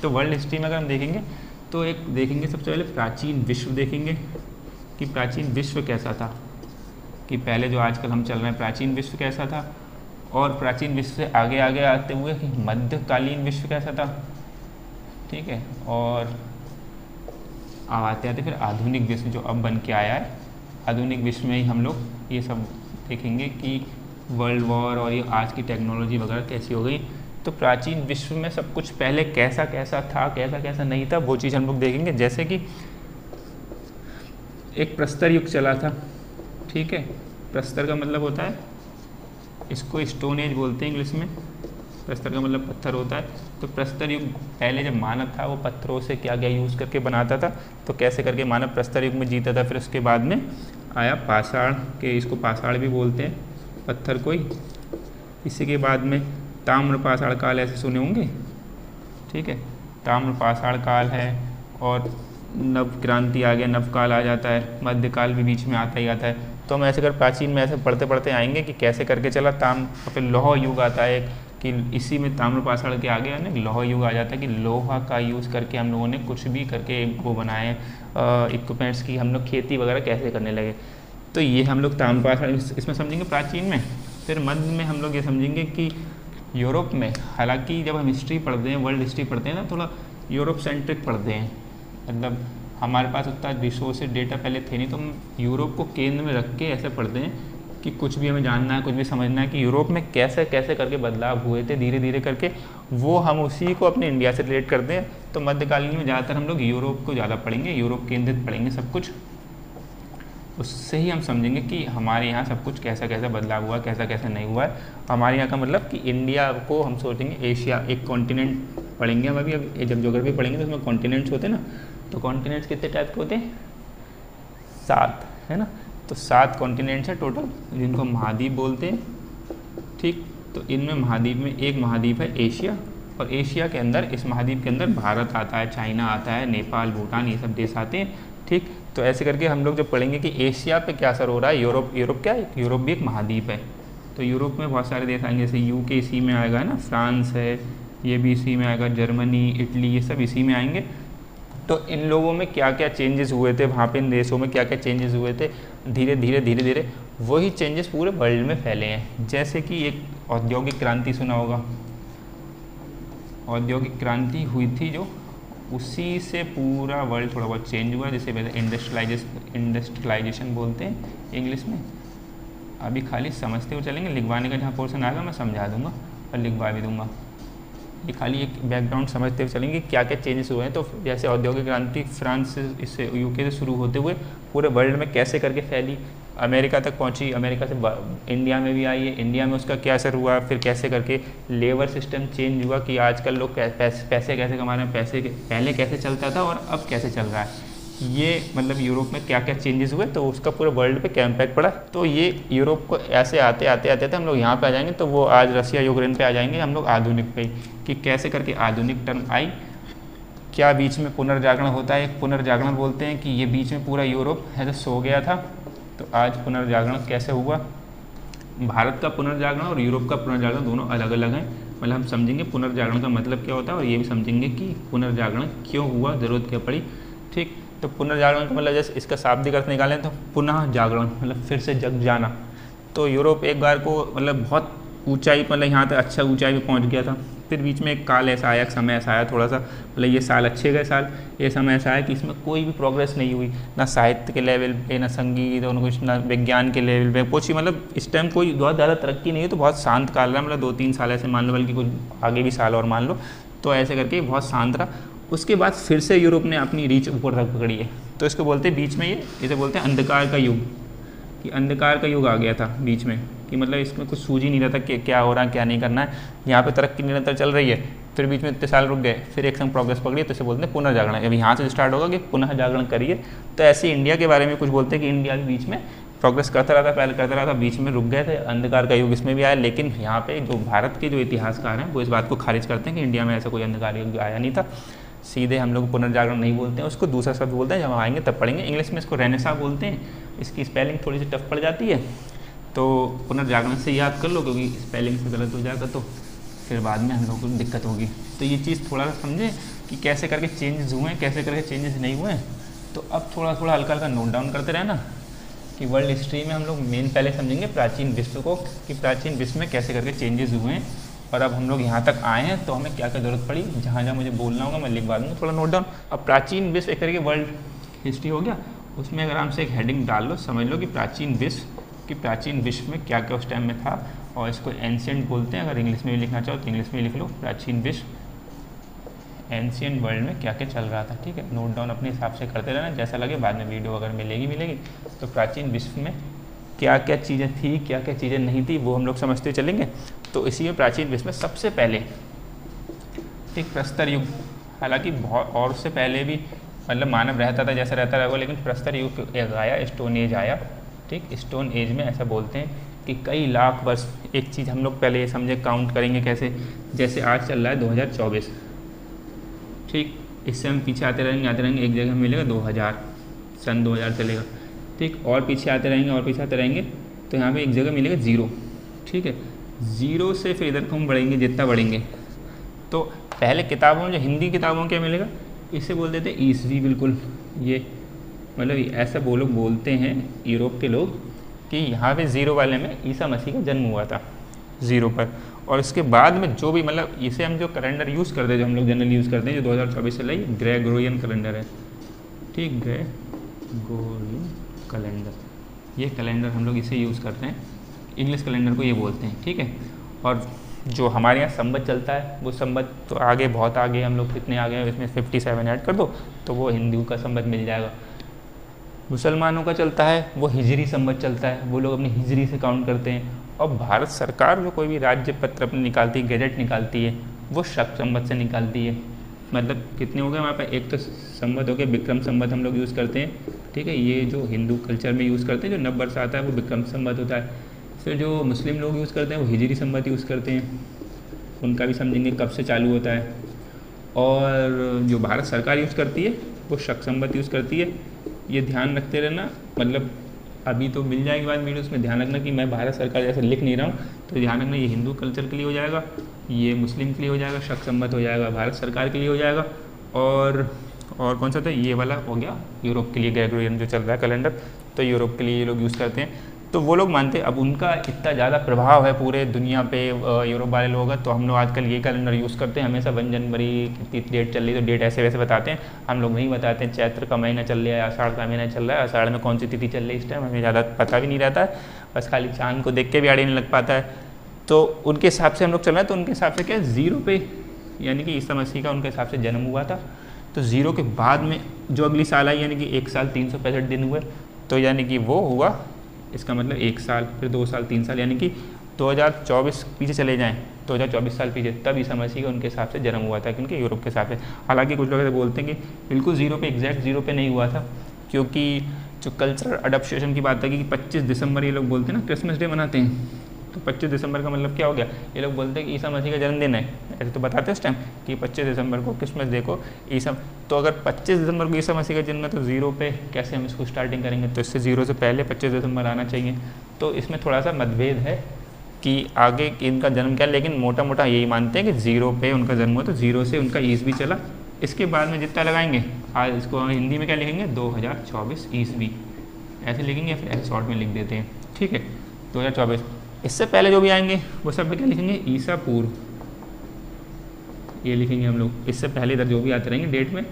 तो world history में अगर हम देखेंगे तो एक देखेंगे सबसे पहले प्राचीन विश्व देखेंगे कि प्राचीन विश्व कैसा था, कि पहले जो आजकल हम चल रहे हैं प्राचीन विश्व कैसा था, और प्राचीन विश्व से आगे आगे आते हुए कि मध्यकालीन विश्व कैसा था, ठीक है, और आते आते फिर आधुनिक विश्व जो अब बन के आया है। आधुनिक विश्व में ही हम लोग ये सब देखेंगे कि वर्ल्ड वॉर और ये आज की टेक्नोलॉजी वगैरह कैसी हो गई। तो प्राचीन विश्व में सब कुछ पहले कैसा कैसा था, कैसा कैसा नहीं था, वो चीज़ हम लोग देखेंगे। जैसे कि एक प्रस्तर युग चला था, ठीक है, प्रस्तर का मतलब होता है, इसको स्टोन एज बोलते हैं इंग्लिश में, प्रस्तर का मतलब पत्थर होता है। तो प्रस्तर युग पहले जब मानव था वो पत्थरों से क्या क्या यूज़ करके बनाता था, तो कैसे करके मानव प्रस्तर युग में जीता था। फिर उसके बाद में आया पाषाण के, इसको पाषाण भी बोलते हैं पत्थर को ही। इसी के बाद में ताम्र पाषाण काल, ऐसे सुने होंगे, ठीक है, ताम्र पाषाण काल है, और नव क्रांति आ गया, नवकाल आ जाता है, मध्यकाल भी बीच में आता ही आता है। तो हम ऐसे कर प्राचीन में ऐसे पढ़ते पढ़ते आएंगे कि कैसे करके चला फिर लौह युग आता है कि इसी में ताम्र पाषाण के आगे ना लौह युग आ जाता है कि लोहा का यूज़ करके हम लोगों ने कुछ भी करके वो बनाए इक्विपमेंट्स की, हम लोग खेती वगैरह कैसे करने लगे। तो ये हम लोग ताम्र पाषाण इसमें समझेंगे प्राचीन में। फिर मध्य में हम लोग ये समझेंगे कि यूरोप में, हालांकि जब हम हिस्ट्री पढ़ते हैं, वर्ल्ड हिस्ट्री पढ़ते हैं ना, थोड़ा यूरोप सेंट्रिक पढ़ते हैं, मतलब हमारे पास उतना रिसोर्सेज डेटा पहले थे नहीं, तो हम यूरोप को केंद्र में रख के ऐसे पढ़ते हैं कि कुछ भी हमें जानना है, कुछ भी समझना है कि यूरोप में कैसे कैसे करके बदलाव हुए थे धीरे धीरे करके, वो हम उसी को अपने इंडिया से रिलेट करते हैं। तो मध्यकालीन में ज़्यादातर हम लोग यूरोप को ज़्यादा पढ़ेंगे, यूरोप केंद्रित पढ़ेंगे सब कुछ, उससे ही हम समझेंगे कि हमारे यहाँ सब कुछ कैसा कैसा बदलाव हुआ, कैसा कैसा नहीं हुआ है। हमारे यहाँ का मतलब कि इंडिया को हम सोचेंगे एशिया एक कॉन्टिनेंट पढ़ेंगे हम अभी जब ज्योग्राफी पढ़ेंगे तो उसमें कॉन्टिनेंट्स होते हैं ना, तो कॉन्टिनेंट्स कितने टाइप के होते हैं, 7 है ना। तो 7 कॉन्टिनेंट्स हैं टोटल, जिनको महाद्वीप बोलते हैं, ठीक। तो इनमें महाद्वीप में एक महाद्वीप है एशिया, और एशिया के अंदर, इस महाद्वीप के अंदर भारत आता है, चाइना आता है, नेपाल, भूटान, ये सब देश आते हैं, ठीक। तो ऐसे करके हम लोग जब पढ़ेंगे कि एशिया पे क्या असर हो रहा है, यूरोप क्या है, यूरोप भी एक महाद्वीप है। तो यूरोप में बहुत सारे देश आएंगे, जैसे यूके इसी में आएगा ना, फ्रांस है ये भी इसी में आएगा, जर्मनी, इटली, ये सब इसी में आएंगे। तो इन लोगों में क्या क्या चेंजेस हुए थे, वहाँ पे इन देशों में क्या क्या चेंजेस हुए थे, धीरे धीरे वही चेंजेस पूरे वर्ल्ड में फैले हैं। जैसे कि एक औद्योगिक क्रांति सुना होगा, औद्योगिक क्रांति हुई थी जो, उसी से पूरा वर्ल्ड थोड़ा बहुत चेंज हुआ, जिसे इंडस्ट्रियलाइजेशन बोलते हैं इंग्लिश में। अभी खाली समझते हुए चलेंगे, लिखवाने का जहाँ पोर्शन आएगा मैं समझा दूंगा और लिखवा भी दूंगा। ये खाली एक बैकग्राउंड समझते हुए चलेंगे क्या क्या चेंजेस हुए हैं। तो जैसे औद्योगिक क्रांति फ्रांस से, इससे यूके से शुरू होते हुए पूरे वर्ल्ड में कैसे करके फैली, अमेरिका तक पहुंची, अमेरिका से इंडिया में भी आई है, इंडिया में उसका क्या असर हुआ, फिर कैसे करके लेबर सिस्टम चेंज हुआ कि आजकल लोग पैसे कैसे कमा रहे हैं, पैसे पहले कैसे चलता था और अब कैसे चल रहा है। ये मतलब यूरोप में क्या क्या चेंजेस हुए, तो उसका पूरे वर्ल्ड पे क्या इम्पैक्ट पड़ा। तो ये यूरोप को ऐसे आते आते हम लोग यहाँ पे आ जाएंगे। तो वो आज रसिया यूक्रेन पे आ जाएंगे हम लोग आधुनिक पे, कि कैसे करके आधुनिक टर्म आई, क्या बीच में पुनर्जागरण होता है। एक पुनर्जागरण बोलते हैं कि ये बीच में पूरा यूरोप है जो सो गया था, तो आज पुनर्जागरण कैसे हुआ। भारत का पुनर्जागरण और यूरोप का पुनर्जागरण दोनों अलग अलग हैं। मतलब हम समझेंगे पुनर्जागरण का मतलब क्या होता है, और ये भी समझेंगे कि पुनर्जागरण क्यों हुआ, ज़रूरत क्या पड़ी, ठीक। तो पुनर्जागरण का मतलब जैसे इसका शाब्दिक अर्थ निकालें तो पुनः जागरण, मतलब फिर से जग जाना। तो यूरोप एक बार को मतलब बहुत ऊंचाई, मतलब यहाँ तक अच्छा ऊंचाई पे पहुँच गया था। फिर बीच में एक काल ऐसा आया, एक समय ऐसा आया थोड़ा सा, मतलब ये साल अच्छे गए साल, ये समय ऐसा आया कि इसमें कोई भी प्रोग्रेस नहीं हुई, ना साहित्य के लेवल पे, ना संगीत और कुछ, ना विज्ञान के लेवल पे कुछ ही। मतलब इस टाइम कोई बहुत ज़्यादा तरक्की नहीं है, तो बहुत शांत काल रहा, मतलब 2-3 साल ऐसे मान लो, बल्कि कुछ आगे भी साल और मान लो। तो ऐसे करके बहुत शांत रहा। उसके बाद फिर से यूरोप ने अपनी रीच ऊपर तक पकड़ी है। तो इसको बोलते हैं बीच में, ये इसे बोलते हैं अंधकार का युग, कि अंधकार का युग आ गया था बीच में, कि मतलब इसमें कुछ सूझ ही नहीं रहा था कि क्या हो रहा है, क्या नहीं करना है। यहाँ पे तरक्की निरंतर चल रही है, फिर बीच में इतने साल रुक गए, फिर एक संग प्रोग्रेस पकड़ी, तो इसे बोलते हैं पुनर्जागरण। अभी यहाँ से स्टार्ट होगा कि पुनः जागरण करिए। तो ऐसे इंडिया के बारे में कुछ बोलते हैं कि इंडिया भी बीच में प्रोग्रेस करता रहा था, पहले करता रहा था, बीच में रुक गए थे, अंधकार का युग इसमें भी आया। लेकिन यहाँ पे जो भारत के जो इतिहासकार हैं वो इस बात को खारिज करते हैं कि इंडिया में ऐसा कोई अंधकार युग आया नहीं था। सीधे हम लोग पुनर्जागरण नहीं बोलते हैं, उसको दूसरा शब्द बोलते हैं, जब हम आएंगे तब पढ़ेंगे। इंग्लिश में इसको रेनेसा बोलते हैं, इसकी स्पेलिंग थोड़ी सी टफ पड़ जाती है, तो पुनर्जागरण से याद कर लो, क्योंकि स्पेलिंग से गलत हो जाएगा तो फिर बाद में हम लोग को दिक्कत होगी। तो ये चीज़ थोड़ा सा समझें, कि कैसे करके चेंजेस हुए हैं, कैसे करके चेंजेस नहीं हुए हैं। तो अब थोड़ा थोड़ा हल्का हल्का नोट डाउन करते रहना कि वर्ल्ड हिस्ट्री में हम लोग मेन पहले समझेंगे प्राचीन विश्व को, कि प्राचीन विश्व में कैसे करके चेंजेस हुए हैं, और अब हम लोग यहाँ तक आए हैं तो हमें क्या क्या ज़रूरत पड़ी। जहाँ जहाँ मुझे बोलना होगा मैं लिखवा दूँगा, थोड़ा नोट डाउन। अब प्राचीन विश्व एक तरीके वर्ल्ड हिस्ट्री हो गया, उसमें आराम से एक हेडिंग डाल लो, समझ लो कि प्राचीन विश्व में क्या क्या उस टाइम में था, और इसको एंशिएंट बोलते हैं। अगर इंग्लिश में भी लिखना चाहो तो इंग्लिश में लिख लो, प्राचीन विश्व, एंशिएंट वर्ल्ड में क्या क्या चल रहा था। ठीक है, नोट डाउन अपने हिसाब से करते रहना, जैसा लगे बाद में वीडियो अगर मिलेगी। तो प्राचीन विश्व में क्या क्या चीज़ें थी, क्या क्या चीज़ें नहीं थी, वो हम लोग समझते चलेंगे। तो इसी में प्राचीन विश्व में सबसे पहले एक प्रस्तर युग, हालांकि बहुत और उससे पहले भी मतलब मानव रहता था जैसा रहता रहेगा, लेकिन प्रस्तर युग एक आया, स्टोन एज आया। ठीक, स्टोन एज में ऐसा बोलते हैं कि कई लाख वर्ष, एक चीज़ हम लोग पहले ये समझे, काउंट करेंगे कैसे, जैसे आज चल रहा है 2024, ठीक, इससे हम पीछे आते रहेंगे, एक जगह मिलेगा 2000, सन 2000 चलेगा। ठीक, और पीछे आते रहेंगे तो यहाँ पे एक जगह मिलेगा 0। ठीक है, 0 से फिर इधर को हम बढ़ेंगे, जितना बढ़ेंगे तो पहले किताबों में, जो हिंदी किताबों में क्या मिलेगा, इसे बोल देते हैं ईसवी। बिल्कुल, ये मतलब ऐसा वो लोग बोलते हैं यूरोप के लोग कि यहाँ पे 0 वाले में ईसा मसीह का जन्म हुआ था 0 पर। और इसके बाद में जो भी मतलब इसे हम जो कैलेंडर यूज़ करते हैं, जो हम लोग जनरली यूज़ करते हैं, जो 2024 से लाई ग्रेगोरियन कैलेंडर है। ठीक, ग्रेगोरियन कैलेंडर, ये कैलेंडर हम लोग इसे यूज़ करते हैं, इंग्लिश कैलेंडर को ये बोलते हैं। ठीक है, और जो हमारे यहाँ संवत चलता है वो संवत तो आगे, बहुत आगे, हम लोग कितने आगे हैं, इसमें 57 ऐड कर दो तो वो हिंदू का संवत मिल जाएगा। मुसलमानों का चलता है वो हिजरी संवत चलता है, वो लोग अपनी हिजरी से काउंट करते हैं। और भारत सरकार जो कोई भी राज्य पत्र अपने निकालती है, गैजेट निकालती है, वो शक संवत से निकालती है। मतलब कितने हो गए वहाँ पर, एक तो संवत हो गया विक्रम संवत हम लोग यूज़ करते हैं। ठीक है, ये जो हिंदू कल्चर में यूज़ करते हैं, जो नव वर्ष आता है वो विक्रम संवत होता है। फिर जो मुस्लिम लोग यूज़ करते हैं वो हिजरी संवत यूज़ करते हैं, उनका भी समझेंगे कब से चालू होता है। और जो भारत सरकार यूज़ करती है वो शक संवत यूज़ करती है। ये ध्यान रखते रहना, मतलब अभी तो मिल जाएगी बाद वीडियो, उसमें ध्यान रखना कि मैं भारत सरकार जैसे लिख नहीं रहा हूँ, तो ध्यान रखना ये हिंदू कल्चर के लिए हो जाएगा, ये मुस्लिम के लिए हो जाएगा, शक संवत हो जाएगा, भारत सरकार के लिए हो जाएगा। और कौन सा था, ये वाला हो गया यूरोप के लिए, ग्रेगोरियन जो चल रहा है कैलेंडर, तो यूरोप के लिए ये लोग यूज़ करते हैं। तो वो लोग मानते हैं, अब उनका इतना ज़्यादा प्रभाव है पूरे दुनिया पे यूरोप वाले लोग हैं, तो हम लोग आजकल ये कैलेंडर यूज़ करते हैं। हमेशा 1 जनवरी कितनी डेट चल रही है तो डेट ऐसे वैसे बताते हैं, हम लोग नहीं बताते हैं। चैत्र का महीना चल रहा है, आषाढ़ का महीना चल रहा है, आषाढ़ में कौन सी तिथि चल रही है इस टाइम हमें ज़्यादा पता भी नहीं रहता है, बस खाली चाँद को देख के भी आड़े नहीं लग पाता है। तो उनके हिसाब से हम लोग चल रहे हैं, तो उनके हिसाब से क्या 0 पे यानी कि ईसा मसीह का उनके हिसाब से जन्म हुआ था। तो 0 के बाद में जो अगली साल आई यानी कि 1 साल 365 दिन हुए, तो यानी कि वो हुआ, इसका मतलब 1 साल, फिर 2 साल, 3 साल, यानी कि 2024 पीछे चले जाएं, 2024 साल पीछे, तब ईसा मसीह का उनके हिसाब से जन्म हुआ था, क्योंकि यूरोप के हिसाब से। हालांकि कुछ लोग ऐसे बोलते हैं कि बिल्कुल 0 पे, एग्जैक्ट 0 पे नहीं हुआ था, क्योंकि जो कल्चरल अडॉप्शन की बात है कि 25 दिसंबर ये लोग बोलते हैं ना क्रिसमस डे मनाते हैं, तो 25 दिसंबर का मतलब क्या हो गया, ये लोग बोलते हैं कि ईसा मसीह का जन्मदिन है, ऐसे तो बताते हैं उस टाइम कि 25 दिसंबर को क्रिसमस डे को ईसा, तो अगर 25 दिसंबर को ईसा मसीह का जन्म है तो 0 पे कैसे हम इसको स्टार्टिंग करेंगे, तो इससे 0 से पहले 25 दिसंबर आना चाहिए। तो इसमें थोड़ा सा मतभेद है कि आगे इनका जन्म क्या, लेकिन मोटा मोटा यही मानते हैं कि 0 पे उनका जन्म हुआ, तो 0 से उनका ईस्वी चला। इसके बाद में जितना लगाएंगे, आज इसको हिंदी में क्या लिखेंगे, 2024 ईस्वी ऐसे लिखेंगे, फिर ऐसे शॉर्ट में लिख देते हैं। ठीक है, 2024। इससे पहले जो भी आएंगे वो सब क्या लिखेंगे, ईसा पूर्व, ये लिखेंगे हम लोग। इससे पहले इधर जो भी आते रहेंगे डेट में,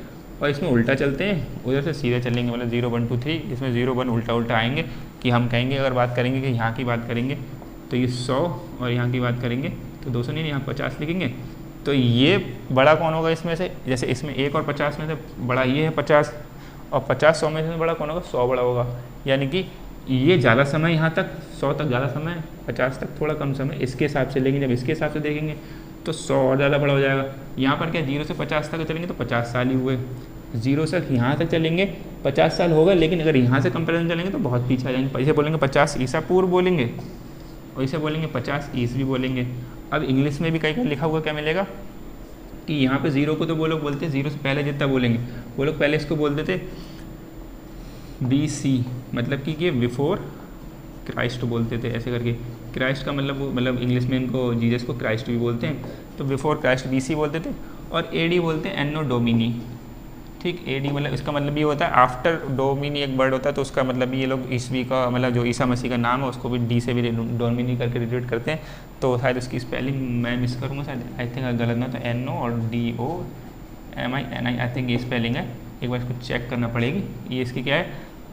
और इसमें उल्टा चलते हैं, उधर से सीधे चलेंगे, मतलब 0 1 2 3, इसमें 0 1 उल्टा उल्टा आएंगे कि हम कहेंगे, अगर बात करेंगे कि यहाँ की बात करेंगे तो ये 100, और यहाँ की बात करेंगे तो 200 नहीं, यहाँ 50 लिखेंगे। तो ये बड़ा कौन होगा इसमें से, जैसे इसमें 1 और 50 में से बड़ा ये है 50, और 50 100 में से बड़ा कौन होगा, 100 बड़ा होगा। यानी कि ये ज़्यादा समय यहाँ तक, 100 तक ज़्यादा समय, 50 तक थोड़ा कम समय, इसके हिसाब से। लेकिन जब इसके हिसाब से देखेंगे तो 100 और ज़्यादा बड़ा हो जाएगा। यहाँ पर क्या 0 से 50 तक चलेंगे तो 50 साल ही हुए, 0 से यहाँ तक चलेंगे 50 साल होगा, लेकिन अगर यहाँ से कंपेरिजन चलेंगे तो बहुत पीछे आ जाएंगे। इसे बोलेंगे 50 ईसा पूर्व बोलेंगे, और इसे बोलेंगे 50 ईस्वी बोलेंगे। अब इंग्लिश में भी कहीं कहीं लिखा हुआ क्या मिलेगा कि यहाँ पे 0 को तो वो लोग बोलते हैं 0 से पहले जितना बोलेंगे, वो लोग पहले इसको बोलते थे BC, मतलब कि ये बिफोर क्राइस्ट बोलते थे ऐसे करके। क्राइस्ट का मतलब इंग्लिश में इनको जीसस को क्राइस्ट भी बोलते हैं, तो बिफोर क्राइस्ट BC बोलते थे। और एडी बोलते हैं एनो डोमिनी। ठीक, एडी मतलब इसका मतलब ये होता है आफ्टर डोमिनी एक वर्ड होता है, तो उसका मतलब ये लोग ईसवी का मतलब जो ईसा मसीह का नाम है उसको भी डी से भी डोमिनी करके रिलेट करते हैं। तो शायद उसकी स्पेलिंग मैं मिस करूँगा शायद, आई थिंक गलत ना, तो एन ओ और DOMINI आई थिंक ये स्पेलिंग है। एक बार इसको चेक करना पड़ेगी ये इसकी क्या है।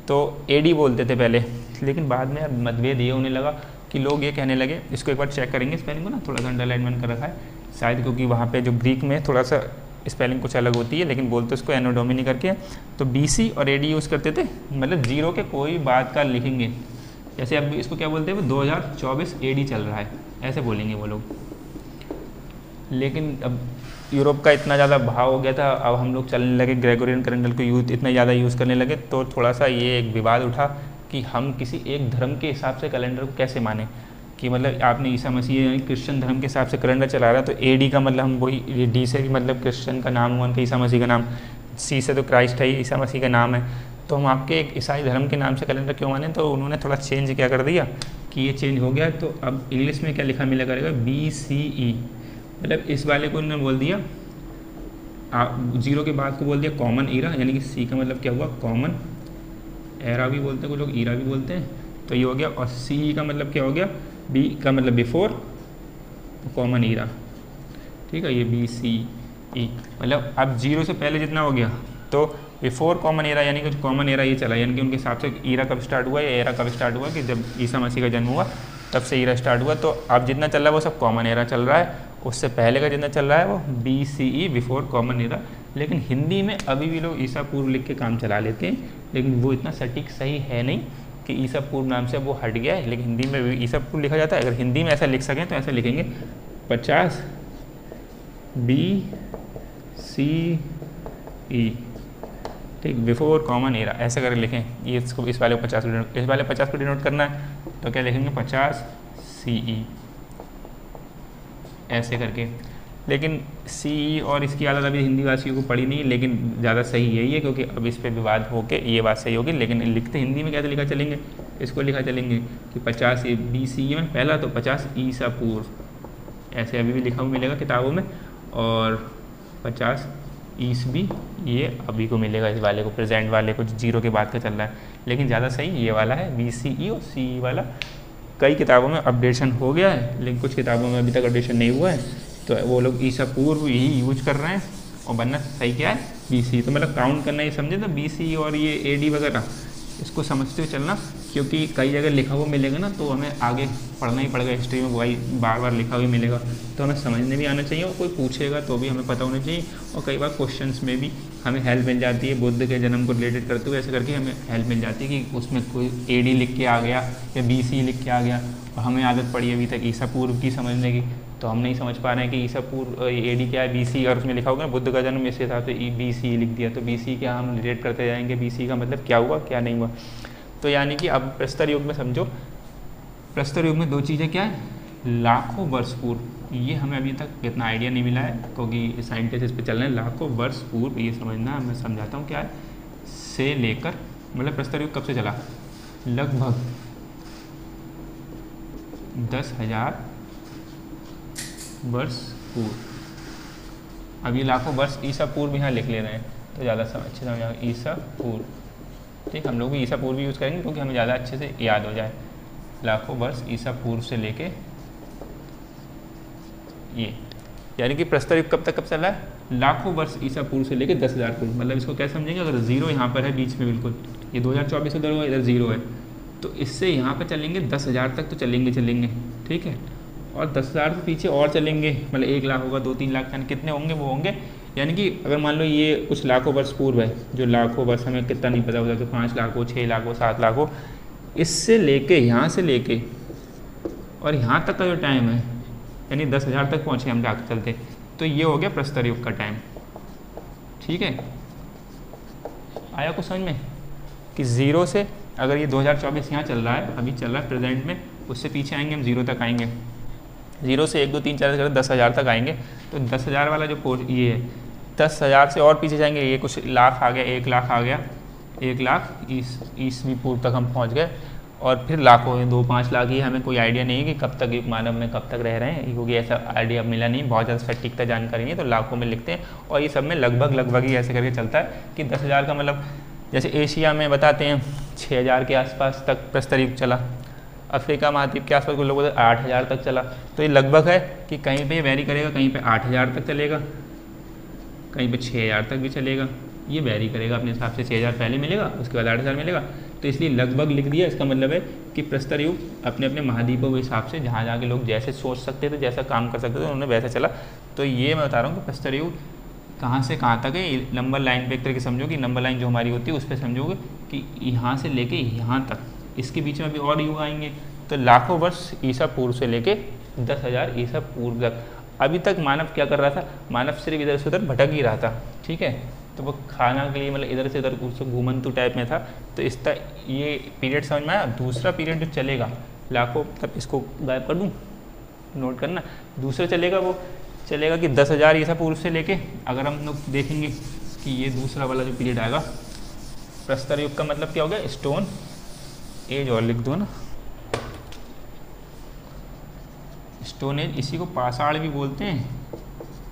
तो एडी बोलते थे पहले, लेकिन बाद में अब मतभेद ये होने लगा कि लोग ये कहने लगे, इसको एक बार चेक करेंगे स्पेलिंग को ना, थोड़ा सा अंडरलाइन कर रखा है शायद, क्योंकि वहाँ पे जो ग्रीक में थोड़ा सा स्पेलिंग कुछ अलग होती है, लेकिन बोलते उसको एनो डोमिनी करके। तो BC और AD यूज़ करते थे, मतलब जीरो के कोई बात का लिखेंगे, जैसे अब इसको क्या बोलते हैं वो 2024 AD चल रहा है ऐसे बोलेंगे वो लोग। लेकिन अब यूरोप का इतना ज़्यादा भाव हो गया था, अब हम लोग चलने लगे ग्रेगोरियन कैलेंडर को इतना ज़्यादा यूज़ करने लगे, तो थोड़ा सा ये एक विवाद उठा कि हम किसी एक धर्म के हिसाब से कैलेंडर को कैसे माने, कि मतलब आपने ईसा मसीह यानी क्रिश्चियन धर्म के हिसाब से कैलेंडर चला रहा है, तो AD का मतलब हम वही D से भी मतलब क्रिश्चियन का नाम हुआ, उनका ईसा मसीह का नाम, C से तो क्राइस्ट है ही, ईसा मसीह का नाम है, तो हम आपके एक ईसाई धर्म के नाम से कैलेंडर क्यों माने। तो उन्होंने थोड़ा चेंज क्या कर दिया कि ये चेंज हो गया, तो अब इंग्लिश में क्या लिखा मिला करेगा BCE, मतलब इस वाले को उन्होंने बोल दिया, जीरो के बाद को बोल दिया कॉमन ईरा, यानी कि C का मतलब क्या हुआ कॉमन, एरा भी बोलते हैं कुछ लोग, ईरा भी बोलते हैं, तो ये हो गया। और CE का मतलब क्या हो गया, B का मतलब बिफोर कॉमन ईरा, ठीक है, ये BCE मतलब अब जीरो से पहले जितना हो गया तो बिफोर कॉमन एरा, यानी कि कॉमन एरा ये चला, यानी कि उनके हिसाब से ईरा कब स्टार्ट हुआ या एरा कब स्टार्ट हुआ कि जब ईसा मसीह का जन्म हुआ तब से ईरा स्टार्ट हुआ। तो अब जितना चल रहा है वो सब कॉमन एरा चल रहा है, उससे पहले का जितना चल रहा है वो BCE बिफोर कॉमन एरा। लेकिन हिंदी में अभी भी लोग ईसा पूर्व लिख के काम चला लेते हैं, लेकिन वो इतना सटीक सही है नहीं कि ईसा पूर्व नाम से वो हट गया है, लेकिन हिंदी में भी ईसा पूर्व लिखा जाता है। अगर हिंदी में ऐसा लिख सकें तो ऐसा लिखेंगे 50 BCE, ठीक, बिफोर कॉमन एरा ऐसे करके लिखें। ये इसको इस वाले को 50 को डिनोट करना है, तो क्या लिखेंगे 50 CE ऐसे करके। लेकिन CE और इसकी आदत अभी हिंदी भाषियों को पड़ी नहीं, लेकिन ज़्यादा सही यही है, क्योंकि अब इस पर विवाद होके ये बात सही होगी। लेकिन लिखते हिंदी में कैसे लिखा चलेंगे, इसको लिखा चलेंगे कि 50 BCE में पहला, तो 50 ईसा पूर्व ऐसे अभी भी लिखा हुआ मिलेगा किताबों में, और 50 ईसवी ये अभी को मिलेगा, इस वाले को प्रेजेंट वाले को जीरो के बाद का चल रहा है। लेकिन ज़्यादा सही ये वाला है BCE, और CE वाला कई किताबों में अपडेशन हो गया है, लेकिन कुछ किताबों में अभी तक अपडेशन नहीं हुआ है, तो वो लोग ईसा पूर्व यही यूज कर रहे हैं, और बनना सही क्या है BCE। तो मतलब काउंट करना ये समझे, तो BCE और ये AD वगैरह इसको समझते हुए चलना, क्योंकि कई जगह लिखा हुआ मिलेगा ना, तो हमें आगे पढ़ना ही पड़ेगा, हिस्ट्री में वही बार बार लिखा हुआ मिलेगा, तो हमें समझने भी आना चाहिए, और कोई पूछेगा तो भी हमें पता होना चाहिए। और कई बार क्वेश्चंस में भी हमें हेल्प मिल जाती है, बुद्ध के जन्म को रिलेटेड करते हुए ऐसे करके हमें हेल्प मिल जाती है कि उसमें कोई AD लिख के आ गया या BCE लिख के आ गया, और हमें आदत पड़ी अभी तक ईसा पूर्व की समझने की, तो हम नहीं समझ पा रहे हैं कि ईसा पूर्व AD क्या है, BCE, और उसमें लिखा होगा बुद्ध का जन्म, इस हिसाब से BCE लिख दिया, तो BCE क्या हम रिलेट करते जाएंगे, BCE का मतलब क्या हुआ क्या नहीं हुआ। तो यानी कि अब प्रस्तर युग में समझो, प्रस्तर युग में दो चीज़ें क्या है, लाखों वर्ष पूर्व, ये हमें अभी तक इतना आइडिया नहीं मिला है, क्योंकि साइंटिस्ट इस पे चल रहे हैं। लाखों वर्ष पूर्व ये समझना, मैं समझाता हूँ क्या है, से लेकर मतलब प्रस्तर युग कब से चला, लगभग 10,000 वर्ष पूर्व। अब ये लाखों वर्ष ईसा पूर्व यहाँ लिख ले रहे हैं, तो ज़्यादा अच्छे समझ आएगा, ईसा पूर्व, ठीक, हम लोग भी ईसा पूर्व यूज़ करेंगे क्योंकि हमें ज़्यादा अच्छे से याद हो जाए। लाखों वर्ष ईसा पूर्व से लेके ये, यानी कि प्रस्तर युग कब चला है, लाखों वर्ष ईसा पूर्व से लेके 10,000 पूर्व। मतलब इसको क्या समझेंगे, अगर जीरो यहाँ पर है बीच में, बिल्कुल ये 2024 उधर हुआ, इधर जीरो है, तो इससे यहाँ पर चलेंगे 10,000 तक तो चलेंगे, ठीक है, और 10,000 से पीछे और चलेंगे, मतलब 1 लाख होगा, 2-3 लाख, यानी कितने होंगे वो होंगे। यानी कि अगर मान लो ये कुछ लाखों वर्ष पूर्व है, जो लाखों वर्ष हमें कितना नहीं पता होता, तो 5 लाख हो, 6 लाख हो, 7 लाख हो, इससे लेके यहाँ से लेके और यहाँ तक का जो टाइम है, यानी 10,000 तक पहुँचे हम जाकर चलते, तो ये हो गया प्रस्तर युग का टाइम, ठीक है। आया कुछ समझ में कि ज़ीरो से, अगर ये 2024 यहाँ चल रहा है, अभी चल रहा है प्रेजेंट में, उससे पीछे आएंगे हम ज़ीरो तक आएंगे, ज़ीरो से 1, 2, 3, 4 10,000 तक आएंगे, तो 10,000 वाला जो ये है, 10,000 से और पीछे जाएंगे, ये कुछ लाख आ गया, 1 लाख आ गया, 1 लाख ईसवी पूर्व तक हम पहुंच गए, और फिर लाखों में 2-5 लाख ही, हमें कोई आइडिया नहीं है कि कब तक युग मानव में कब तक रह रहे हैं, क्योंकि ऐसा आइडिया मिला नहीं, बहुत ज़्यादा सटीकता जानकारी नहीं है, तो लाखों में लिखते हैं। और ये सब में लगभग ही ऐसे करके चलता है कि 10,000 का मतलब, जैसे एशिया में बताते हैं 6,000 के आसपास तक प्रस्तर युग चला, अफ्रीका महाद्वीप के आसपास कुछ लोग बोलते 8,000 तक चला। तो ये लगभग है कि कहीं पे वेरी करेगा, कहीं पे 8,000 तक चलेगा, कहीं पे 6,000 तक भी चलेगा, ये वेरी करेगा अपने हिसाब से। 6,000 पहले मिलेगा, उसके बाद 8,000 मिलेगा, तो इसलिए लगभग लिख दिया। इसका मतलब है कि प्रस्तर युग अपने अपने महाद्वीपों के हिसाब से जहाँ जहाँ के लोग जैसे सोच सकते थे, जैसा काम कर सकते थे, उन्होंने वैसे चला। तो ये मैं बता रहा हूँ कि प्रस्तर युग कहाँ से कहाँ तक है। नंबर लाइन पे एक तरह की समझो कि नंबर लाइन जो हमारी होती है उस पर समझोगे कि यहाँ से लेके यहाँ तक, इसके बीच में अभी और युग आएंगे। तो लाखों वर्ष ईसा पूर्व से लेके 10,000 ईसा पूर्व तक अभी तक मानव क्या कर रहा था, मानव सिर्फ इधर से उधर भटक ही रहा था, ठीक है। तो वो खाना के लिए मतलब इधर से इधर घूमंतु टाइप में था। तो इसका ये पीरियड समझ में आया। दूसरा पीरियड जो चलेगा लाखों, तब इसको गायब कर दूँ, नोट करना। दूसरा चलेगा वो चलेगा कि 10,000 ईसा पूर्व से लेके, अगर हम लोग देखेंगे कि ये दूसरा वाला जो पीरियड आएगा, प्रस्तर युग का मतलब क्या हो गया, स्टोन एज, और लिख दो ना स्टोन एज। इसी को पाषाण भी बोलते हैं।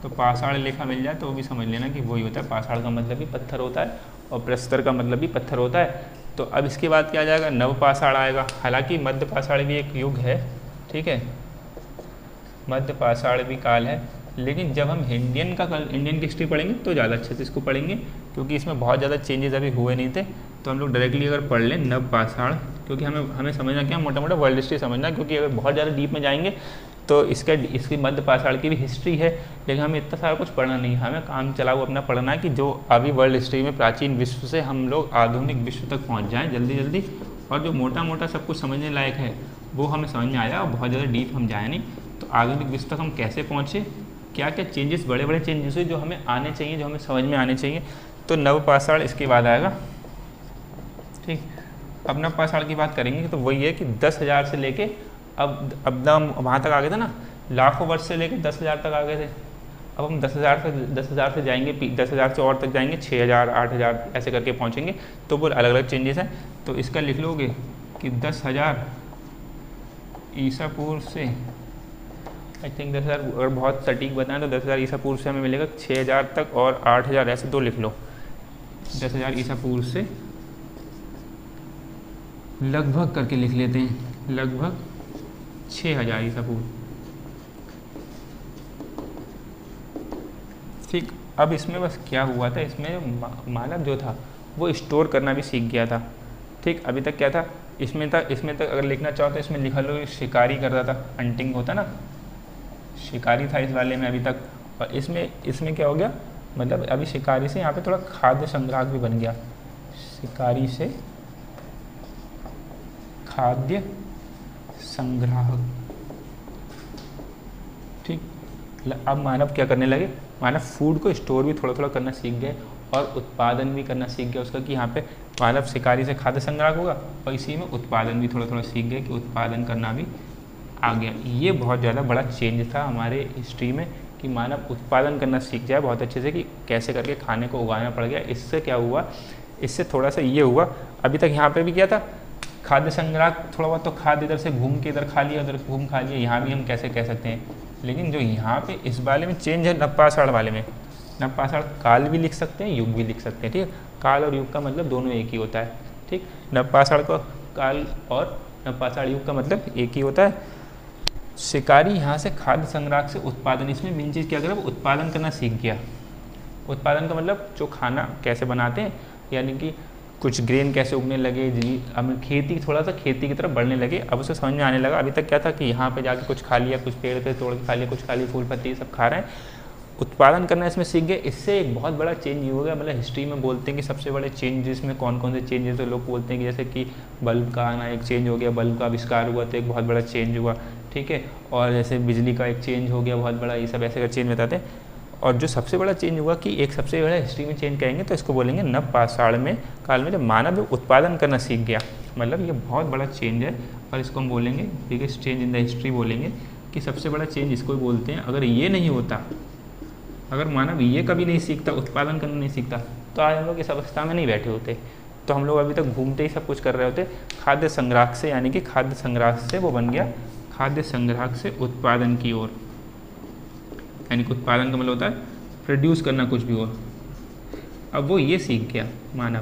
तो पाषाण लेखा मिल जाए तो वो भी समझ लेना कि वही होता है। पाषाण का मतलब भी पत्थर होता है और प्रस्तर का मतलब भी पत्थर होता है। तो अब इसके बाद क्या आ जाएगा, नव पाषाण आएगा। हालांकि मध्य पाषाण भी एक युग है, ठीक है, मध्य पाषाण भी काल है, लेकिन जब हम इंडियन की हिस्ट्री पढ़ेंगे तो ज़्यादा अच्छे से इसको पढ़ेंगे, क्योंकि इसमें बहुत ज़्यादा चेंजेस अभी हुए नहीं थे। तो हम लोग डायरेक्टली अगर पढ़ लें नव पाषाण, क्योंकि हमें समझना क्या, मोटा मोटा वर्ल्ड हिस्ट्री समझना, क्योंकि अगर बहुत ज़्यादा डीप में जाएंगे तो इसकी मध्य पाषाण की भी हिस्ट्री है, लेकिन हमें इतना सारा कुछ पढ़ना नहीं है। हमें काम चलाओ अपना पढ़ना है कि जो अभी वर्ल्ड हिस्ट्री में प्राचीन विश्व से हम लोग आधुनिक विश्व तक पहुँच जाएँ जल्दी जल्दी, और जो मोटा मोटा सब कुछ समझने लायक है वो हमें समझ में आया, और बहुत ज़्यादा डीप हम जाए नहीं। तो आधुनिक विश्व तक हम कैसे पहुँचे, क्या क्या चेंजेस, बड़े बड़े चेंजेस हुए जो हमें आने चाहिए, जो हमें समझ में आने चाहिए। तो नव पाषाण इसके बाद आएगा, ठीक। अब नव पाषाण की बात करेंगे तो वही है कि 10,000 से लेके अब हम वहाँ तक आ गए थे ना, लाखों वर्ष से लेके 10,000 तक आ गए थे। अब हम 10,000 से जाएंगे, 10,000 से और तक जाएंगे, 6,000 8,000 ऐसे करके पहुँचेंगे। तो वो अलग अलग चेंजेस हैं। तो इसका लिख लोगे कि 10,000 ईसा पूर्व से, आई थिंक 10,000 अगर बहुत सटीक बताएं तो 10,000 ईसा पूर्व से हमें मिलेगा 6,000 तक, और 8,000 ऐसे दो लिख लो। 10,000 ईसा पूर्व से लगभग करके लिख लेते हैं, लगभग 6,000 ईसा पूर्व, ठीक। अब इसमें बस क्या हुआ था, इसमें मानव जो था वो स्टोर करना भी सीख गया था, ठीक। अभी तक क्या था, इसमें तक अगर लिखना चाहो तो इसमें लिखा लो शिकारी कर रहा था, हंटिंग होता ना, शिकारी था इस वाले में अभी तक। और इसमें क्या हो गया, मतलब अभी शिकारी से यहाँ पे थोड़ा खाद्य संग्राहक भी बन गया, शिकारी से खाद्य संग्राहक, ठीक। अब मानव क्या करने लगे, मानव फूड को स्टोर भी थोड़ा थोड़ा करना सीख गए, और उत्पादन भी करना सीख गया उसका, कि यहाँ पे मानव शिकारी से खाद्य संग्राहक होगा, और इसी में उत्पादन भी थोड़ा थोड़ा सीख गए कि उत्पादन करना भी आ गया। ये बहुत ज़्यादा बड़ा चेंज था हमारे हिस्ट्री में, कि मानव उत्पादन करना सीख जाए बहुत अच्छे से, कि कैसे करके खाने को उगाना पड़ गया। इससे क्या हुआ, इससे थोड़ा सा ये हुआ, अभी तक यहाँ पे भी क्या था, खाद्य संग्रह, थोड़ा बहुत तो खाद्य इधर से घूम के इधर खा लिया, उधर घूम खा लिया, यहाँ भी हम कैसे कह सकते हैं। लेकिन जो यहाँ पे इस वाले में चेंज है नव पाषाण वाले में, नव पाषाण काल भी लिख सकते हैं, युग भी लिख सकते हैं, ठीक है। काल और युग का मतलब दोनों एक ही होता है, ठीक। नव पाषाण का काल और नव पाषाण युग का मतलब एक ही होता है। शिकारी यहाँ से खाद्य संग्रह से उत्पादन, इसमें मेन चीज़ क्या करें, वो उत्पादन करना सीख गया। उत्पादन का मतलब जो खाना कैसे बनाते हैं, यानी कि कुछ ग्रेन कैसे उगने लगे, अब खेती थोड़ा सा खेती की तरफ बढ़ने लगे, अब उसे समझ में आने लगा। अभी तक क्या था कि यहाँ पे जाके कुछ खा लिया, कुछ पेड़ पे तोड़ के खा लिया, कुछ खा लिया, फूल पत्ती सब खा रहे हैं, उत्पादन करना इसमें सीख गए। इससे एक बहुत बड़ा चेंज हो गया, मतलब हिस्ट्री में बोलते हैं कि सबसे बड़े चेंजेस में कौन कौन से चेंजेस, तो लोग बोलते हैं कि जैसे कि बल्ब का आना एक चेंज हो गया, बल्ब का आविष्कार हुआ तो एक बहुत बड़ा चेंज हुआ, ठीक है। और जैसे बिजली का एक चेंज हो गया बहुत बड़ा, ये सब ऐसे का चेंज बताते हैं। और जो सबसे बड़ा चेंज हुआ कि एक सबसे बड़ा हिस्ट्री में चेंज कहेंगे तो इसको बोलेंगे नव पाषाण में काल में जब मानव उत्पादन करना सीख गया, मतलब ये बहुत बड़ा चेंज है। और इसको हम बोलेंगे biggest change in the history, बोलेंगे कि सबसे बड़ा चेंज इसको ही बोलते हैं। अगर ये नहीं होता, अगर मानव ये कभी नहीं सीखता, उत्पादन करना नहीं सीखता, तो आज हम लोग इस अवस्था में नहीं बैठे होते। तो हम लोग अभी तक घूमते ही सब कुछ कर रहे होते। खाद्य संग्राहक से, यानी कि खाद्य संग्राहक से वो बन गया खाद्य संग्राहक से उत्पादन की ओर, यानी कि उत्पादन का मतलब होता है प्रोड्यूस करना कुछ भी और। अब वो ये सीख गया मानव,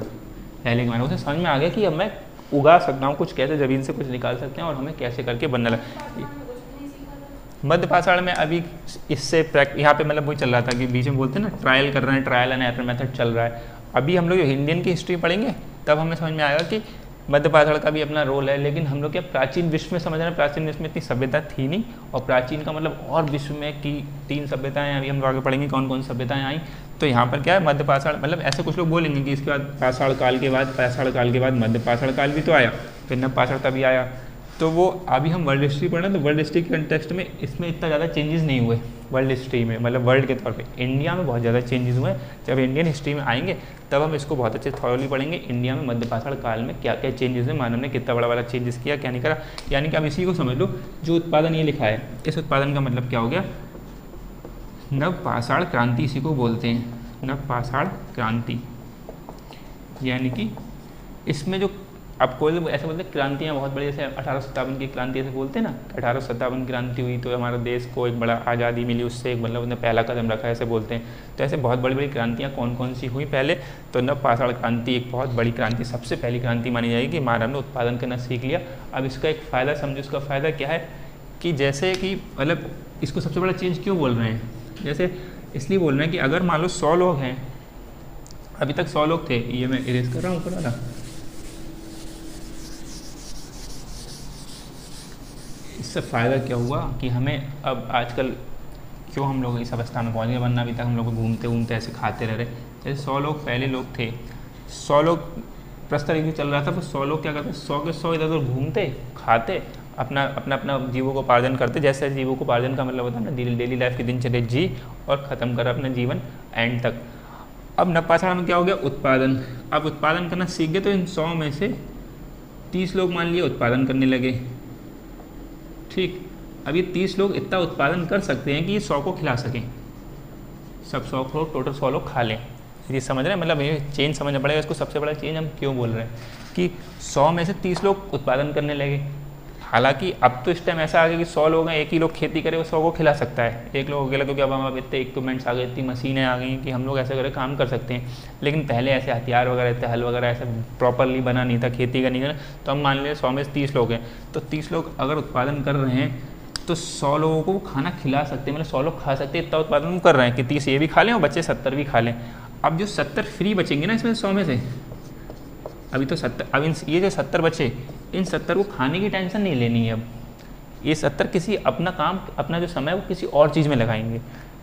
पहले के मानव उसे समझ में आ गया कि अब मैं उगा सकता हूँ कुछ, कैसे ज़मीन से कुछ निकाल सकते हैं और हमें कैसे करके बनने लगा। मध्य पाषाण में अभी इससे यहाँ पे मतलब वही चल रहा था कि बीच में बोलते हैं ना ट्रायल कर रहे हैं, ट्रायल एंड एरर मेथड चल रहा है। अभी हम लोग जो इंडियन की हिस्ट्री पढ़ेंगे तब हमें समझ में आएगा कि मध्य पाषाण का भी अपना रोल है। लेकिन हम लोग क्या प्राचीन विश्व में समझ रहे हैं, प्राचीन विश्व में इतनी सभ्यता थी नहीं, और प्राचीन का मतलब और विश्व में की 3 सभ्यताएं, अभी हम लोग आगे पढ़ेंगे कौन कौन सभ्यताएं आई। तो यहाँ पर क्या है, मध्य पाषाण मतलब ऐसे कुछ लोग बोलेंगे कि इसके बाद पाषाण काल के बाद मध्य पाषाण काल भी तो आया, फिर नव पाषाण तभी आया। तो वो अभी हम वर्ल्ड हिस्ट्री पढ़ रहे हैं, तो वर्ल्ड हिस्ट्री के कंटेक्स्ट में इसमें इतना ज़्यादा चेंजेस नहीं हुए वर्ल्ड हिस्ट्री में, मतलब वर्ल्ड के तौर पे। इंडिया में बहुत ज़्यादा चेंजेस हुए हैं। जब इंडियन हिस्ट्री में आएंगे तब हम इसको बहुत अच्छे थॉरली पढ़ेंगे, इंडिया में मध्य पाषाण काल में क्या क्या चेंजेस हुए, मानव ने कितना बड़ा चेंजेस किया, क्या नहीं करा। यानी कि अब इसी को समझ लो, जो उत्पादन ये लिखा है, इस उत्पादन का मतलब क्या हो गया, नव पाषाण क्रांति इसी को बोलते हैं, नव पाषाण क्रांति। यानी कि इसमें जो अब कोई ऐसे बोलते हैं क्रांतियाँ बहुत बड़ी, जैसे 1857 की क्रांति ऐसे बोलते हैं ना, 1857 क्रांति हुई तो हमारे देश को एक बड़ा आज़ादी मिली, उससे एक मतलब उसने पहला कदम रखा, ऐसे बोलते हैं। तो ऐसे बहुत बड़ी बड़ी क्रांतियाँ कौन कौन सी हुई पहले, तो नव पाषाण क्रांति एक बहुत बड़ी क्रांति, सबसे पहली क्रांति मानी जाएगी कि मानव ने उत्पादन करना सीख लिया। अब इसका एक फ़ायदा समझो, इसका फ़ायदा क्या है कि जैसे कि मतलब इसको सबसे बड़ा चेंज क्यों बोल रहे हैं, जैसे इसलिए बोल रहे हैं कि अगर मान लो 100 लोग हैं, अभी तक 100 लोग थे, ये मैं इरेज कर रहा हूँ पूरा ना, इससे फ़ायदा क्या हुआ कि हमें अब आजकल क्यों हम लोग इस अवस्था में पहुँच गए, वरना अभी तक हम लोग घूमते घूमते ऐसे खाते रह रहे। जैसे 100 लोग पहले लोग थे, 100 लोग प्रस्तर युग चल रहा था, तो 100 लोग क्या करते, 100 के 100 इधर उधर घूमते खाते अपना जीवोपार्जन करते। जैसे जीवोपार्जन का मतलब होता है ना, डेली लाइफ की दिनचर्या जी और ख़त्म कर अपना जीवन एंड तक। अब नव पाषाण में क्या हो गया, उत्पादन। अब उत्पादन करना सीख गए, तो इन 100 में से 30 लोग मान लिए उत्पादन करने लगे, ठीक। अब ये 30 लोग इतना उत्पादन कर सकते हैं कि ये 100 को खिला सकें, सब 100 को टोटल 100 लोग खा लें। ये समझ रहे हैं, मतलब ये चेंज समझना पड़ेगा इसको। सबसे बड़ा चेंज हम क्यों बोल रहे हैं कि 100 में से 30 लोग उत्पादन करने लगे। हालांकि अब तो इस टाइम ऐसा आ गया कि 100 लोग हैं, एक ही लोग खेती करे वो 100 को खिला सकता है, एक लोग अकेला, क्योंकि अब हम इतने इक्विपमेंट्स आ गए, इतनी मशीनें आ गई कि हम लोग ऐसे करे काम कर सकते हैं। लेकिन पहले ऐसे हथियार वगैरह थे, हल वगैरह ऐसा प्रॉपरली बना नहीं था, खेती का नहीं था। तो हम मान लें 100 में से 30 लोग हैं, तो 30 लोग अगर उत्पादन कर रहे हैं तो 100 लोगों को खाना खिला सकते हैं, मतलब 100 लोग खा सकते हैं, इतना उत्पादन कर रहे हैं कि 30 ये भी खा लें और बच्चे 70 भी खा लें। अब जो 70 फ्री बचेंगे ना इसमें 100 में से, अभी तो 70, अब ये जो 70 बचे, इन 70 को खाने की टेंशन नहीं लेनी है। अब ये 70 किसी अपना काम, अपना जो समय वो किसी और चीज़ में लगाएंगे।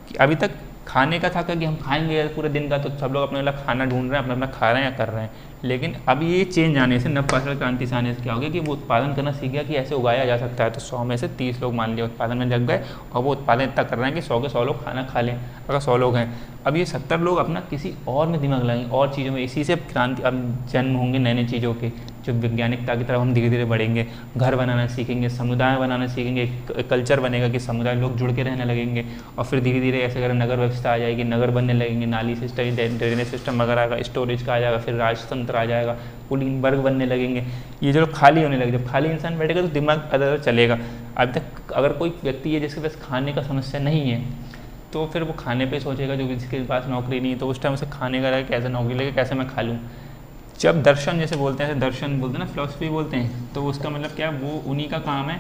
कि अभी तक खाने का था कि हम खाएंगे पूरे दिन का, तो सब लोग अपना खाना ढूंढ रहे हैं, अपना खा रहे हैं या कर रहे हैं। लेकिन अब ये चेंज आने से, नव पाषाण क्रांति से आने से क्या हो गया कि वो उत्पादन करना सीख गया कि ऐसे उगाया जा सकता है। तो 100 में से 30 लोग मान लिया उत्पादन में जग गए, और वो उत्पादन इतना कर रहे हैं कि 100 के 100 लोग खाना खा लें, अगर 100 लोग हैं। अब ये 70 लोग अपना किसी और में दिमाग लगाएंगे, और चीज़ों में। इसी से क्रांति अब जन्म होंगे नए नए चीज़ों के, जो वैज्ञानिकता की तरफ हम धीरे धीरे बढ़ेंगे, घर बनाना सीखेंगे, समुदाय बनाना सीखेंगे, कल्चर बनेगा कि समुदाय लोग जुड़ के रहने लगेंगे। और फिर धीरे धीरे ऐसे अगर नगर व्यवस्था आ जाएगी, नगर बनने लगेंगे, नाली सिस्टम, ड्रेनेज सिस्टम वगैरह का, स्टोरेज का आ जाएगा, फिर राजतंत्र आ जाएगा, कुलीन वर्ग बनने लगेंगे। ये जो खाली होने लगे, जब खाली इंसान बैठेगा तो दिमाग अदर चलेगा। अभी तक अगर कोई व्यक्ति है जिसके पास खाने का समस्या नहीं है, तो फिर वो खाने पे सोचेगा, जो जिसके पास नौकरी नहीं है तो उस टाइम उसे खाने का रहेगा, कैसे नौकरी लगे, कैसे मैं खा लूँ। जब दर्शन जैसे बोलते हैं, दर्शन बोलते हैं ना, फिलॉसफी बोलते हैं, तो उसका मतलब क्या, वो उन्हीं का काम है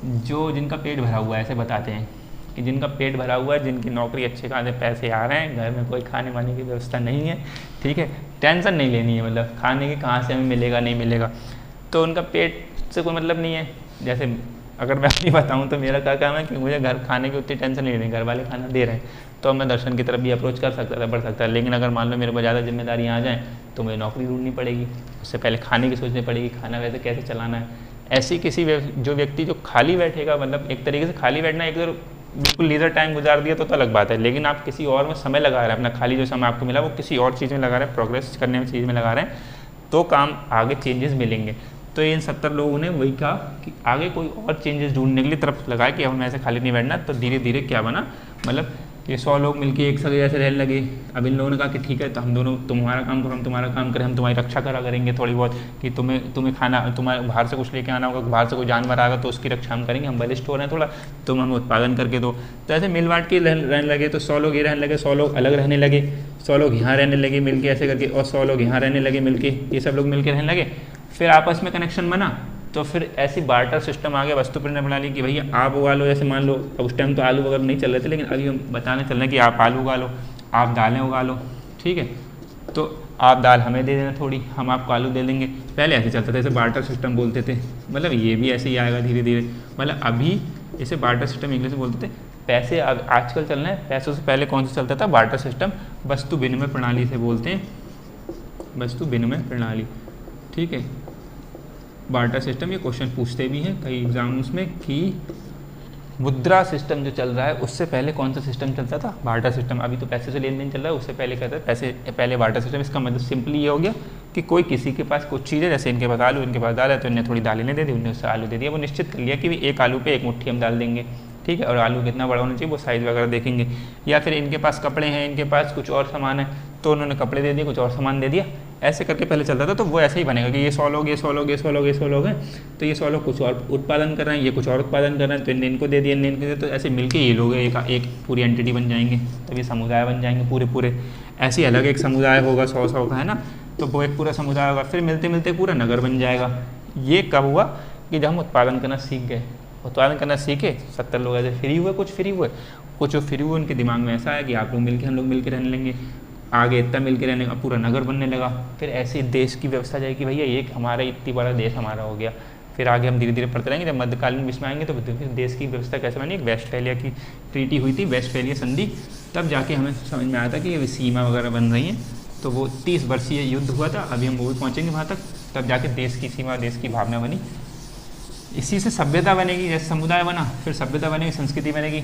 जो जिनका पेट भरा हुआ है, ऐसे बताते हैं कि जिनका पेट भरा हुआ है, जिनकी नौकरी अच्छे खासे पैसे आ रहे हैं, घर में कोई खाने वाने की व्यवस्था नहीं है, ठीक है, टेंशन नहीं लेनी है, मतलब खाने की कहाँ से हमें मिलेगा नहीं मिलेगा, तो उनका पेट से कोई मतलब नहीं है। जैसे अगर मैं अपनी बताऊँ तो मेरा क्या काम है कि मुझे घर खाने की उतनी टेंशन नहीं लेनी, घर वाले खाना दे रहे हैं, तो मैं दर्शन की तरफ भी अप्रोच कर सकता था, बढ़ सकता है। लेकिन अगर मान लो मेरे को ज़्यादा जिम्मेदारियाँ आ जाएँ तो मुझे नौकरी ढूंढनी पड़ेगी, उससे पहले खाने की सोचनी पड़ेगी, खाना वैसे कैसे चलाना है। ऐसी किसी जो व्यक्ति जो खाली बैठेगा, मतलब एक तरीके से खाली बैठना, एक बिल्कुल लीजर टाइम गुजार दिया तो अलग बात है, लेकिन आप किसी और में समय लगा रहे हैं, अपना खाली जो समय आपको मिला वो किसी और चीज़ में लगा रहे हैं, प्रोग्रेस करने में चीज़ में लगा रहे हैं, तो काम आगे चेंजेस मिलेंगे। तो इन 70 लोगों ने वही कहा कि आगे कोई और चेंजेस ढूंढने के लिए तरफ लगाया कि अब हम ऐसे खाली नहीं बैठना। तो धीरे धीरे क्या बना, मतलब ये 100 लोग मिलके एक साथ जैसे रहने लगे। अब इन लोगों ने कहा कि ठीक है, तो हम दोनों, तुम्हारा काम करो, हम तुम्हारा काम करें, हम तुम्हारी रक्षा करा करेंगे थोड़ी बहुत, कि तुम्हें खाना, तुम्हारे बाहर से कुछ लेके आना होगा, बाहर से कोई जानवर आएगा तो उसकी रक्षा हम करेंगे, हम बलिष्ठ हो रहे हैं थोड़ा, तुम हमें उत्पादन करके दो। तो ऐसे मिल बांट के रहने लगे। तो 100 लोग ये रहने लगे, 100 लोग अलग रहने लगे, 100 लोग यहाँ रहने लगे मिलके ऐसे करके, और 100 लोग यहाँ रहने लगे मिलके, ये सब लोग मिलके रहने लगे। फिर आपस में कनेक्शन बना, तो फिर ऐसी बार्टर सिस्टम आ गया वस्तु प्रेरण प्रणाली की, भैया आप उगा लो, जैसे मान लो उस टाइम तो आलू वगैरह नहीं चल रहे थे, लेकिन अभी हम बताने चल रहे हैं कि आप आलू उगा लो, आप दालें उगा लो, ठीक है, तो आप दाल हमें दे देना थोड़ी, हम आपको आलू दे देंगे। पहले ऐसे चलता था, इसे बार्टर सिस्टम बोलते थे। मतलब ये भी ऐसे ही आएगा धीरे धीरे, मतलब अभी इसे बार्टर सिस्टम इंग्लिश में बोलते थे। पैसे आजकल चल रहे हैं, पैसों से पहले कौन सा चलता था? बार्टर सिस्टम, वस्तु विनिमय प्रणाली से बोलते हैं, वस्तु विनिमय प्रणाली, ठीक है, बार्टर सिस्टम। ये क्वेश्चन पूछते भी हैं कई एग्जाम्स में कि मुद्रा सिस्टम जो चल रहा है उससे पहले कौन सा सिस्टम चलता था? Barter system. अभी तो पैसे से लेन देन चल रहा है, उससे पहले कहता है पैसे, पहले बार्टर सिस्टम। इसका मतलब सिंपली ये हो गया कि कोई किसी के पास कुछ चीज़ है, जैसे इनके पास आलू, इनके पास दाल है, तो इन्हें थोड़ी दालें दे दी, उन्हें उससे आलू दे दिया। वो निश्चित कर लिया कि भी एक आलू पे एक मुट्ठी हम डाल देंगे, ठीक है, और आलू कितना बड़ा होना चाहिए वो साइज़ वगैरह देखेंगे। या फिर इनके पास कपड़े हैं, इनके पास कुछ और सामान है, तो उन्होंने कपड़े दे दिए, कुछ और सामान दे दिया, ऐसे करके पहले चलता था। तो वो ऐसे ही बनेगा कि ये 100 लोग, ये 100 लोग, ये 100 लोग, ये 100 लोग हैं, तो ये 100 लोग कुछ और उत्पादन कर रहे हैं, ये कुछ और उत्पादन कर रहे हैं, तो इनको दे दिया, इनको दे दिया, तो ऐसे मिलके ये लोग एक पूरी एंटिटी बन जाएंगे, तभी समुदाय बन जाएंगे पूरे। ऐसे ही अलग एक समुदाय होगा 100 का, है ना, तो वो एक पूरा समुदाय होगा, फिर मिलते मिलते पूरा नगर बन जाएगा। ये कब हुआ? कि जब हम उत्पादन करना सीख गए, उत्पादन करना सीखे, 70 लोग ऐसे फ्री हुए, कुछ जो फ्री हुए उनके दिमाग में ऐसा है कि आप लोग मिलके, हम लोग मिलके रहने लेंगे, आगे इतना मिलके रहने का पूरा नगर बनने लगा। फिर ऐसे देश की व्यवस्था जाएगी, भैया एक हमारा इतनी बड़ा देश हमारा हो गया। फिर आगे हम धीरे धीरे पढ़ते रहेंगे, जब मध्यकालीन विश्व में आएंगे तो देश की व्यवस्था कैसे बनी। एक वेस्टफैलिया की ट्रीटी हुई थी, वेस्टफैलिया संधि, तब जाके हमें समझ में आया था कि ये सीमा वगैरह बन रही हैं। तो वो 30 वर्षीय युद्ध हुआ था, अभी हम वो भी पहुँचेंगे वहाँ तक, तब जाके देश की सीमा, देश की भावना बनी। इसी से सभ्यता बनेगी, जैसे समुदाय बना फिर सभ्यता बनेगी, संस्कृति बनेगी।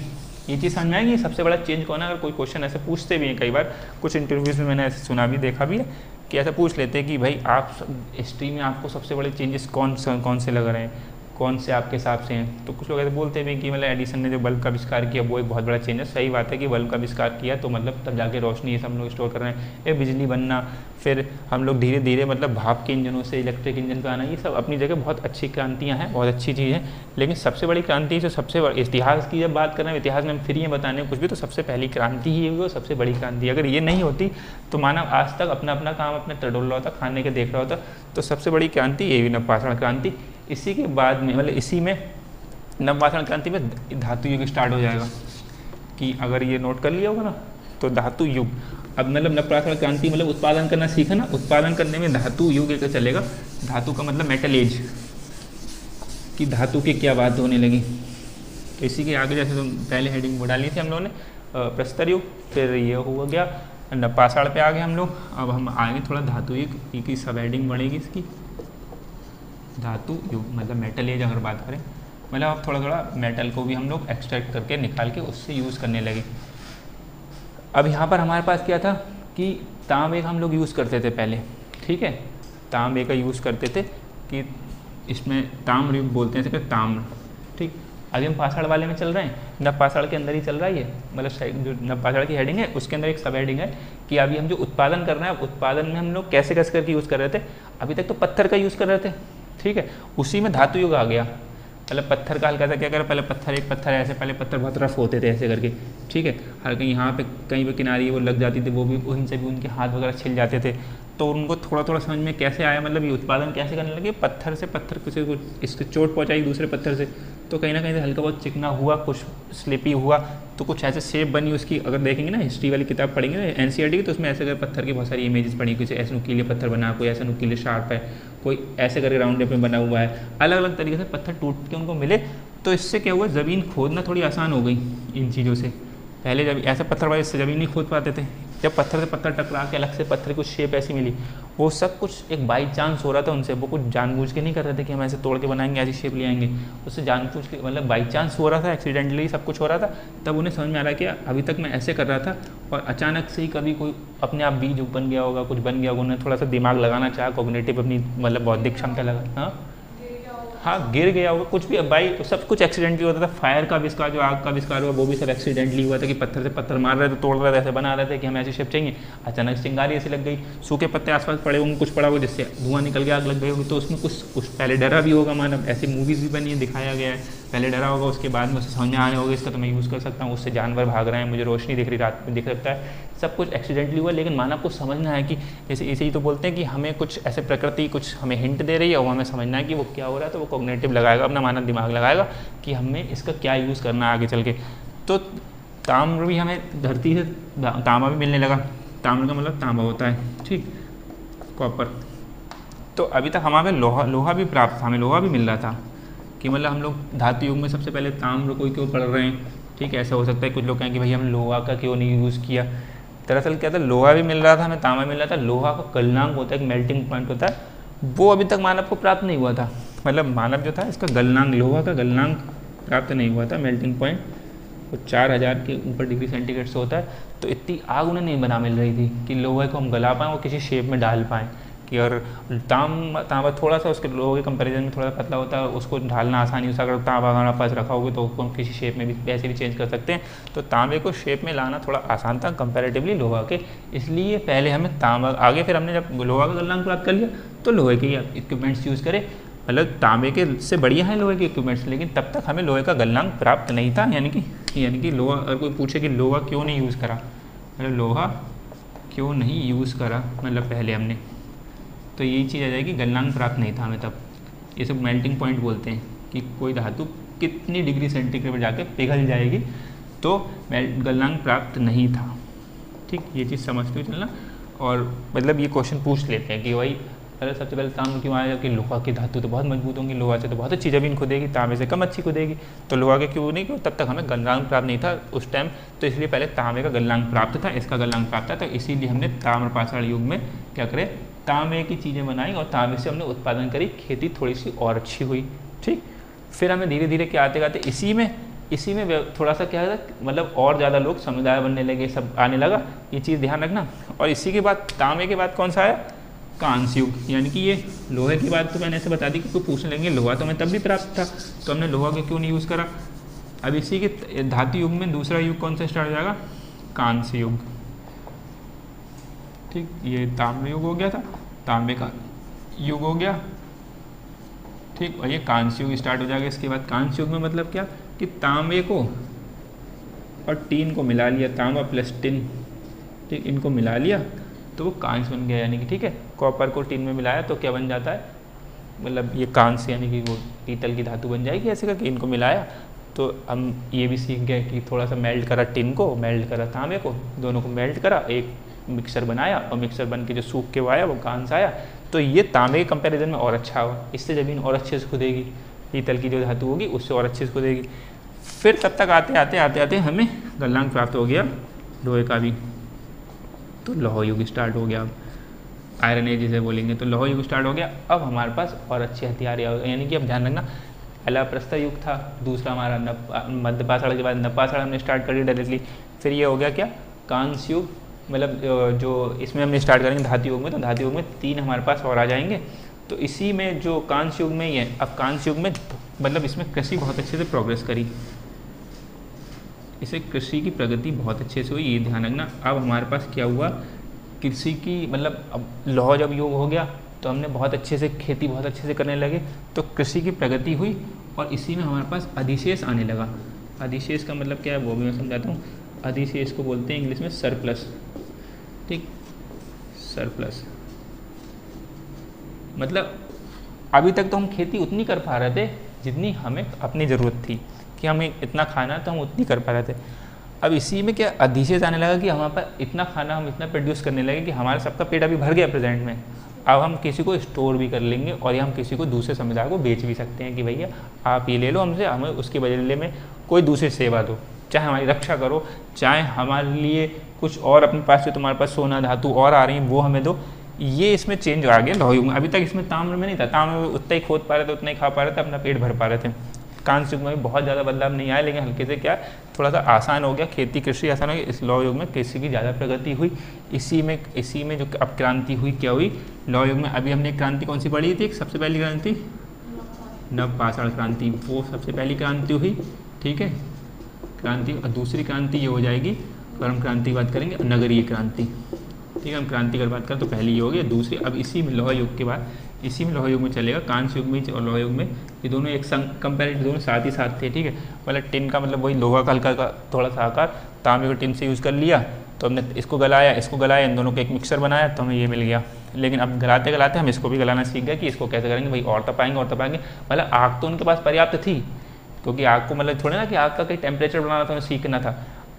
ये चीज़ समझ में आएगी। सबसे बड़ा चेंज कौन है? अगर कोई क्वेश्चन ऐसे पूछते भी हैं, कई बार कुछ इंटरव्यूज़ में मैंने ऐसे सुना भी, देखा भी है कि ऐसा पूछ लेते हैं कि भाई आप हिस्ट्री में आपको सबसे बड़े चेंजेस कौन से लग रहे हैं, कौन से आपके हिसाब से हैं? तो कुछ लोग ऐसे बोलते भी कि मतलब एडिसन ने जो बल्ब का आविष्कार किया वो एक बहुत बड़ा चेंज है। सही बात है कि बल्ब का आविष्कार किया तो मतलब तब जाके रोशनी ये सब लोग स्टोर कर रहे हैं, ये बिजली बनना, फिर हम लोग धीरे धीरे मतलब भाप के इंजनों से इलेक्ट्रिक इंजन का आना, ये सब अपनी जगह बहुत अच्छी क्रांतियाँ हैं, बहुत अच्छी चीज़ है। लेकिन सबसे बड़ी क्रांति जो सबसे बड़ी, इतिहास की जब बात कर रहे हैं, इतिहास में हम फ्री हैं बताने कुछ भी, तो सबसे पहली क्रांति ही हुई, सबसे बड़ी क्रांति। अगर ये नहीं होती तो मानव आज तक अपना अपना काम अपने टडोल रहा होता, खाने के देख रहा होता। तो सबसे बड़ी क्रांति ये भी नवपाषाण क्रांति। इसी के बाद में मतलब इसी में नवपाषाण क्रांति में धातु युग स्टार्ट हो जाएगा, कि अगर ये नोट कर लिया होगा ना तो धातु युग। अब मतलब नवपाषाण क्रांति मतलब उत्पादन करना सीखा ना, उत्पादन करने में धातु युग एक चलेगा। धातु का मतलब मेटल एज, कि धातु की क्या बात होने लगी। तो इसी के आगे जैसे तुम पहले हेडिंग वो डाली थी हम लोगों ने, प्रस्तर युग, फिर ये हो गया नवपाषाण पे आ गए हम लोग। अब हम आएंगे थोड़ा धातु युग की सब हेडिंग बढ़ेगी इसकी। धातु युग मतलब मेटल एज अगर बात करें, मतलब अब थोड़ा थोड़ा मेटल को भी हम लोग एक्सट्रैक्ट करके निकाल के उससे यूज़ करने लगे। अब यहाँ पर हमारे पास क्या था कि तांबे का हम लोग यूज़ करते थे पहले, ठीक है, तांबे का यूज़ करते थे कि इसमें ताम्र युग बोलते हैं इसे, ताम्र, ठीक। अभी हम पाषाण वाले में चल रहे हैं, नवपाषाण के अंदर ही चल रहा है ये, मतलब जो नवपाषाण की हेडिंग है उसके अंदर एक सब हेडिंग है कि अभी हम जो उत्पादन कर रहे हैं, उत्पादन में हम लोग कैसे कैसे करके यूज़ कर रहे थे। अभी तक तो पत्थर का यूज़ कर रहे थे, ठीक है, उसी में धातु युग आ गया। पहले पत्थर का हल्का सा क्या करें, पहले पत्थर एक पत्थर ऐसे, पहले पत्थर बहुत रफ होते थे ऐसे करके, ठीक है, हल्के यहाँ पे कहीं पे किनारी वो लग जाती थी, वो भी उनसे भी उनके हाथ वगैरह छिल जाते थे। तो उनको थोड़ा थोड़ा समझ में कैसे आया, मतलब ये उत्पादन कैसे करने लगे, पत्थर से पत्थर किसी को इसको चोट पहुँचाई दूसरे पत्थर से, तो कहीं ना कहीं से हल्का बहुत चिकना हुआ, कुछ स्लिपी हुआ, तो कुछ ऐसे शेप बनी उसकी। अगर देखेंगे ना हिस्ट्री वाली किताब पढ़ेंगे ना एनसीईआरटी की, तो उसमें ऐसे करके पत्थर की बहुत सारी इमेजेस पड़ी, कुछ ऐसे नुकीले पत्थर बना, कोई ऐसे नुकीले शार्प है, कोई ऐसे करके राउंड शेप में बना हुआ है, अलग अलग तरीके से पत्थर टूट के उनको मिले। तो इससे क्या हुआ, ज़मीन खोदना थोड़ी आसान हो गई इन चीज़ों से। पहले जब ऐसे पत्थर वाले इससे ज़मीन नहीं खोद पाते थे, जब पत्थर से पत्थर टकरा के अलग से पत्थर की कुछ शेप ऐसी मिली, वो सब कुछ एक बाई चांस हो रहा था उनसे, वो कुछ जानबूझ के नहीं कर रहे थे कि हम ऐसे तोड़ के बनाएंगे, ऐसी शेप ले आएंगे, उससे जानबूझ के मतलब बाई चांस हो रहा था, एक्सीडेंटली सब कुछ हो रहा था। तब उन्हें समझ में आ रहा कि अभी तक मैं ऐसे कर रहा था और अचानक से ही कभी कोई अपने आप बीज बन गया होगा, कुछ बन गया होगा, उन्हें थोड़ा सा दिमाग लगाना चाहा, कॉग्निटिव अपनी मतलब बौद्धिक क्षमता लगा, हाँ हाँ गिर गया होगा कुछ भी, भाई सब कुछ एक्सीडेंटली होता था। फायर का आविष्कार, जो आग का आविष्कार हुआ वो भी सब एक्सीडेंटली हुआ था कि पत्थर से पत्थर मार रहे थे, तोड़ रहे थे, ऐसे बना रहे थे कि हमें ऐसी शेप चाहिए, अचानक चिंगारी ऐसी लग गई, सूखे पत्ते आसपास पड़े होंगे, कुछ पड़ा होगा जिससे धुआं निकल के आग लग गई होगी, तो उसमें कुछ पहले डरा भी होगा मानव, ऐसी मूवीज़ भी बनी है, दिखाया गया है, पहले डरा होगा, उसके बाद में उसे समझ में आने होगा इसका तो मैं यूज़ कर सकता हूँ, उससे जानवर भाग रहे हैं, मुझे रोशनी दिख रही, रात में दिख सकता है, सब कुछ एक्सीडेंटली हुआ। लेकिन मानव को समझना है कि जैसे इसे ही तो बोलते हैं कि हमें कुछ ऐसे प्रकृति कुछ हमें हिंट दे रही है और हमें समझना है कि वो क्या हो रहा है, तो वो कॉग्निटिव लगाएगा, अपना मानव दिमाग लगाएगा कि हमें इसका क्या यूज़ करना है आगे चल के। तो ताम्र भी हमें धरती से तांबा भी मिलने लगा, ताम्र का मतलब तांबा होता है, ठीक, कॉपर। तो अभी तक हमारे लोहा भी प्राप्त था, हमें लोहा भी मिल रहा था कि मतलब हम लोग धातु युग में सबसे पहले ताम्र को क्यों पढ़ रहे हैं, ठीक है, ऐसा हो सकता है कुछ लोग कहें कि भाई हम लोहा का क्यों नहीं यूज़ किया। दरअसल क्या था, लोहा भी मिल रहा था हमें, तांबा मिल रहा था, लोहा का गलनांक होता है, एक मेल्टिंग पॉइंट होता है, वो अभी तक मानव को प्राप्त नहीं हुआ था। मतलब मानव जो था इसका गलनांक, लोहा का गलनांक प्राप्त नहीं हुआ था, मेल्टिंग पॉइंट वो 4000 के ऊपर डिग्री सेंटीग्रेड से होता है। तो इतनी आग उन्हें नहीं बना मिल रही थी कि लोहे को हम गला पाएँ और किसी शेप में डाल पाएँ कि, और तांबा थोड़ा सा उसके लोहे के कंपैरिजन में थोड़ा पतला होता है, उसको ढालना आसानी होता है। अगर तांबा हमारे पास रखा होगा तो उसको हम किसी शेप में भी वैसे भी चेंज कर सकते हैं। तो तांबे को शेप में लाना थोड़ा आसान था कंपैरेटिवली लोहा के, इसलिए पहले हमें तांबा, आगे फिर हमने जब लोहा का गलनांक प्राप्त कर लिया तो लोहे के इक्विपमेंट्स यूज़ करें। मतलब तांबे के से बढ़िया है लोहे के इक्विपमेंट्स, लेकिन तब तक हमें लोहे का गलनांक प्राप्त नहीं था। यानी कि लोहा, अगर कोई पूछे कि लोहा क्यों नहीं यूज़ करा, मतलब लोहा क्यों नहीं यूज़ करा, मतलब पहले हमने, तो यही चीज़ आ जाएगी, गलनांक प्राप्त नहीं था हमें तब। ये सब मेल्टिंग पॉइंट बोलते हैं कि कोई धातु कितनी डिग्री सेंटीग्रेड पर जाकर पिघल जाएगी, तो गलनांक प्राप्त नहीं था, ठीक, ये चीज़ समझते हुए चलना। और मतलब ये क्वेश्चन पूछ लेते हैं कि भाई अरे सबसे पहले तांबा क्यों आया, कि लोहा की धातु तो बहुत मजबूत होंगी, लोहा से तो बहुत अच्छी ज़मीन खुदेगी, तांबे से कम अच्छी खुदेगी, तो लोहा के क्यों नहीं, क्यों तब तक हमें गलनांक प्राप्त नहीं था उस टाइम, तो इसलिए पहले तांबे का गलनांक प्राप्त था, इसका गलनांक प्राप्त था, तो इसीलिए हमने ताम्रपाषाण युग में क्या करें, तांबे की चीज़ें बनाई और तांबे से हमने उत्पादन करी, खेती थोड़ी सी और अच्छी हुई, ठीक। फिर हमें धीरे धीरे क्या आते आते इसी में थोड़ा सा क्या है, मतलब और ज़्यादा लोग समुदाय बनने लगे, सब आने लगा, ये चीज़ ध्यान रखना। और इसी के बाद तांबे के बाद कौन सा आया, कांस्य युग, यानी कि ये लोहे की बात तो मैंने ऐसे बता दी कि कोई पूछने लेंगे, लोहा तो हमें तब भी प्राप्त था, तो हमने लोहा को क्यों नहीं यूज़ करा। अब इसी के धातु युग में दूसरा युग कौन सा स्टार्ट हो जाएगा, कांस्य युग, ठीक। ये तांबे युग हो गया था, तांबे का युग हो गया, ठीक, और ये कांस्य युग स्टार्ट हो जाएगा। इसके बाद कांस्य युग में मतलब क्या कि तांबे को और टीन को मिला लिया, तांबा प्लस टिन, ठीक, इनको मिला लिया तो वो कांस्य बन गया, यानी कि ठीक है, कॉपर को टिन में मिलाया तो क्या बन जाता है, मतलब ये कांस्य, यानी कि वो पीतल की धातु बन जाएगी। ऐसे करके इनको मिलाया तो हम ये भी सीख गए कि थोड़ा सा मेल्ट करा टिन को, मेल्ट करा तांबे को, दोनों को मेल्ट करा, एक मिक्सर बनाया और मिक्सर बन के जो सूख के वो आया वो कांस्य आया। तो ये तांबे के कंपैरिजन में और अच्छा हुआ, इससे ज़मीन और अच्छे से खुदेगी, पीतल की जो धातु होगी उससे और अच्छे से खुदेगी। फिर तब तक आते आते हमें गलनांक प्राप्त हो गया लोहे का भी, तो लौह युग स्टार्ट हो गया। अब आयरन एज जिसे बोलेंगे, तो लौह युग स्टार्ट हो गया। अब हमारे पास और अच्छे हथियार, यानी कि अब ध्यान रखना, पहला प्रस्तर युग था, दूसरा हमारा मध्यपाषाण के बाद नवपाषाण हमने स्टार्ट कर दिया डायरेक्टली। फिर ये हो गया क्या, कांस्य युग, मतलब जो इसमें हमने स्टार्ट करेंगे धातु युग में, तो धातु युग में 3 हमारे पास और आ जाएंगे। तो इसी में जो कांस्य युग में ही है, अब कांस्य युग में मतलब इसमें कृषि बहुत अच्छे से प्रोग्रेस करी, इसे कृषि की प्रगति बहुत अच्छे से हुई, ये ध्यान रखना। अब हमारे पास क्या हुआ, कृषि की मतलब अब लौह जब युग हो गया तो हमने बहुत अच्छे से खेती बहुत अच्छे से करने लगे, तो कृषि की प्रगति हुई और इसी में हमारे पास अधिशेष आने लगा। अधिशेष का मतलब क्या है वो भी मैं समझाता हूँ। अधिशेष को बोलते हैं इंग्लिश में सरप्लस, ठीक, सरप्लस मतलब अभी तक तो हम खेती उतनी कर पा रहे थे जितनी हमें अपनी ज़रूरत थी, कि हमें इतना खाना तो हम उतनी कर पा रहे थे। अब इसी में क्या अधिशेष आने लगा कि हमारे पास इतना खाना हम इतना प्रोड्यूस करने लगे कि हमारा सबका पेट अभी भर गया प्रेजेंट में। अब हम किसी को स्टोर भी कर लेंगे और या हम किसी को दूसरे समुदाय को बेच भी सकते हैं कि भैया आप ये ले लो हमसे, हमें उसके बदले में कोई दूसरी सेवा दो, चाहे हमारी रक्षा करो, चाहे हमारे लिए कुछ और अपने पास जो तुम्हारे पास सोना धातु और आ रही है वो हमें दो। ये इसमें चेंज आ गया लौह युग में। अभी तक इसमें ताम्र में नहीं था, ताम्र में उतना ही खोद पा रहे थे, उतना ही खा पा रहे थे, अपना पेट भर पा रहे थे। कांस्य युग में भी बहुत ज़्यादा बदलाव नहीं आया, लेकिन हल्के से क्या थोड़ा सा आसान हो गया, खेती कृषि आसान हो गया। इस लौह युग में कृषि की ज़्यादा प्रगति हुई। इसी में जो अब क्रांति हुई क्या हुई लौह युग में। अभी हमने क्रांति कौन सी पढ़ी थी, सबसे पहली क्रांति नव पाषाण क्रांति, वो सबसे पहली क्रांति हुई, ठीक है क्रांति। और दूसरी क्रांति ये हो जाएगी, अगर हम क्रांति की बात करेंगे नगरीय क्रांति, ठीक है। हम क्रांति की बात करें तो पहली ये होगी, दूसरी अब इसी में लौह युग के बाद, इसी में लौह युग में चलेगा, कांस्य युग में और लौह युग में ये दोनों एक संग कंपेरेटिव दोनों साथ ही साथ थे, ठीक है। मतलब टिन का मतलब वही लोहा का हल्का का थोड़ा सा आकार, तांबे को टिन से यूज़ कर लिया, तो हमने इसको गलाया, इन दोनों को एक मिक्सर बनाया, तो हमें ये मिल गया। लेकिन अब गलाते गलाते हम इसको भी गलाना सीख गए कि इसको कैसे करेंगे भाई, और तपाएंगे। मतलब आग तो उनके पास पर्याप्त थी, क्योंकि आग को मतलब थोड़ा ना कि आग का कहीं टेम्परेचर बनाना था, उन्हें सीखना था।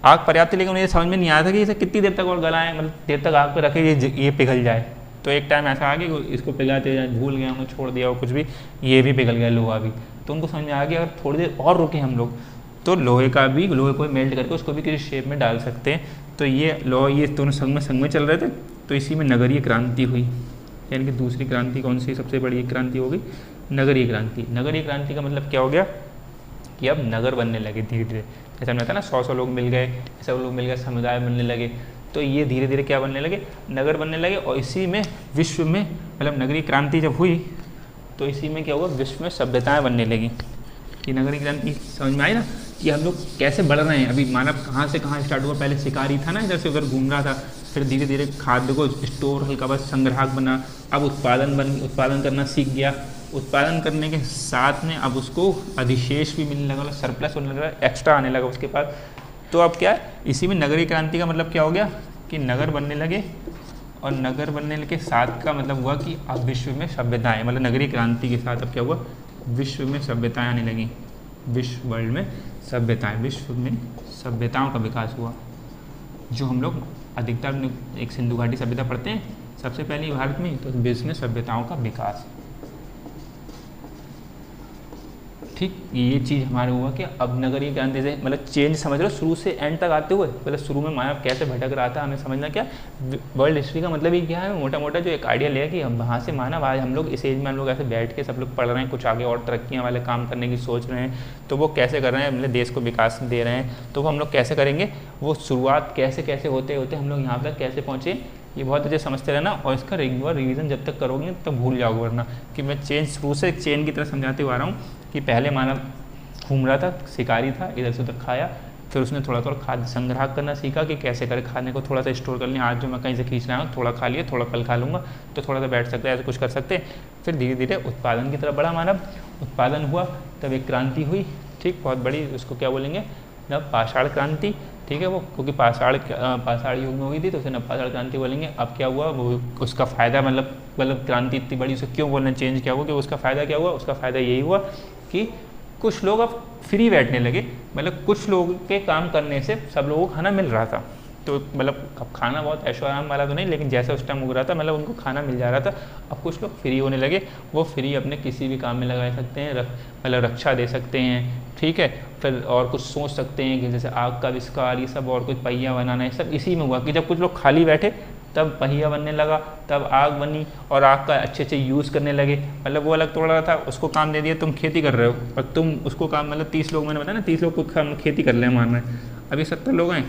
आग पर्याप्त थी, लेकिन उन्हें समझ में नहीं आया था कि इसे कितनी देर तक और गलाएं, मतलब देर तक आग पे रखे ये पिघल जाए। तो एक टाइम ऐसा आ गया कि इसको पिघलाते जाए, भूल गए उन्होंने, छोड़ दिया और कुछ भी, ये भी पिघल गया लोहा भी। तो उनको समझ में आ गया अगर थोड़ी देर और रुके हम लोग तो लोहे को मेल्ट करके उसको भी किसी शेप में डाल सकते हैं। तो ये दोनों संग में चल रहे थे, तो इसी में नगरीय क्रांति हुई। यानी कि दूसरी क्रांति कौन सी सबसे बड़ी क्रांति होगी, नगरीय क्रांति। नगरीय क्रांति का मतलब क्या हो गया कि अब नगर बनने लगे धीरे धीरे, जैसे हमने था ना 100 लोग मिल गए, सब लोग मिल गए, समुदाय बनने लगे। तो ये धीरे धीरे क्या बनने लगे, नगर बनने लगे। और इसी में विश्व में मतलब नगरीय क्रांति जब हुई तो इसी में क्या हुआ, विश्व में सभ्यताएं बनने लगी। कि नगरीय क्रांति समझ में आई ना कि हम लोग कैसे बढ़ रहे हैं। अभी मानव कहाँ से कहाँ स्टार्ट हुआ, पहले शिकारी था ना, इधर से उधर घूम रहा था, फिर धीरे धीरे खाद्य को स्टोर हल्का बस संग्राहक बना, अब उत्पादन करना सीख गया। उत्पादन करने के साथ में अब उसको अधिशेष भी मिलने लगा, सरप्लस होने लगा, एक्स्ट्रा आने लगा उसके पास। तो अब क्या है, इसी में नगरीय क्रांति का मतलब क्या हो गया कि नगर बनने लगे, और नगर बनने के साथ का मतलब हुआ कि अब विश्व में सभ्यताएं, मतलब नगरीय क्रांति के साथ अब क्या हुआ, विश्व में सभ्यताएं आने लगी। वर्ल्ड में सभ्यताएं, विश्व में सभ्यताओं का विकास हुआ। जो हम लोग अधिकतर एक सिंधु घाटी सभ्यता पढ़ते हैं सबसे पहले भारत में, तो विश्व में सभ्यताओं का विकास, ठीक। ये चीज़ हमारे हुआ कि अब नगरीय क्रांति से मतलब चेंज समझ लो शुरू से एंड तक आते हुए, मतलब शुरू में मानव कैसे भटक रहा था, हमें समझना क्या वर्ल्ड हिस्ट्री का मतलब ही क्या है, मोटा मोटा जो एक आइडिया लिया कि हम वहाँ से मानव आज हम लोग इस एज में हम लोग ऐसे बैठ के सब लोग पढ़ रहे हैं, कुछ आगे और तरक्कियाँ वाले काम करने की सोच रहे हैं, तो वो कैसे कर रहे हैं, मतलब देश को विकास दे रहे हैं, तो वो हम लोग कैसे करेंगे, वो शुरुआत कैसे कैसे होते होते हम लोग यहाँ तक कैसे पहुँचे, ये बहुत अच्छे समझते रहना। और इसका रेगुलर रिवीजन जब तक करोगे तब भूल जाओगे, वरना कि मैं चेंज शुरू से एक चेन की तरह समझाते हुआ आ रहा हूँ कि पहले मानव घूम रहा था, शिकारी था, इधर से उधर खाया, फिर उसने थोड़ा थोड़ा खाद्य संग्रह करना सीखा कि कैसे करे, खाने को थोड़ा सा स्टोर कर लिया, आज जो मैं कहीं से खींच रहा हूँ थोड़ा खा लिया, थोड़ा कल खा लूँगा, तो थोड़ा सा बैठ सकते हैं, ऐसे कुछ कर सकते हैं। फिर धीरे धीरे उत्पादन की तरफ बढ़ा मानव, उत्पादन हुआ तब एक क्रांति हुई, ठीक, बहुत बड़ी, उसको क्या बोलेंगे, नव पाषाण क्रांति, ठीक है। वो क्योंकि पाषाण युग में हुई थी तो उसे नव पाषाण क्रांति बोलेंगे। अब क्या हुआ, वो उसका फ़ायदा मतलब क्रांति इतनी बड़ी, उसे क्यों बोलना, चेंज क्या हुआ कि उसका फ़ायदा क्या हुआ, उसका फ़ायदा यही हुआ कि कुछ लोग अब फ्री बैठने लगे, मतलब कुछ लोग के काम करने से सब लोगों को खाना मिल रहा था। तो मतलब अब खाना बहुत ऐशो आराम वाला तो नहीं, लेकिन जैसा उस टाइम उग रहा था मतलब उनको खाना मिल जा रहा था। अब कुछ लोग फ्री होने लगे, वो फ्री अपने किसी भी काम में लगा सकते हैं, मतलब रक्षा दे सकते हैं, ठीक है। फिर और कुछ सोच सकते हैं कि जैसे आग का आविष्कार, ये सब और कुछ पहिया बनाना, ये सब इसी में हुआ कि जब कुछ लोग खाली बैठे तब पहिया बनने लगा, तब आग बनी, और आग का अच्छे अच्छे यूज़ करने लगे। मतलब वो अलग तोड़ रहा था, उसको काम दे दिया, तुम खेती कर रहे हो, और तुम उसको काम, मतलब 30 लोग, मैंने बताया ना 30 लोग को खेती कर ले मारना है, अभी 70 लोग हैं,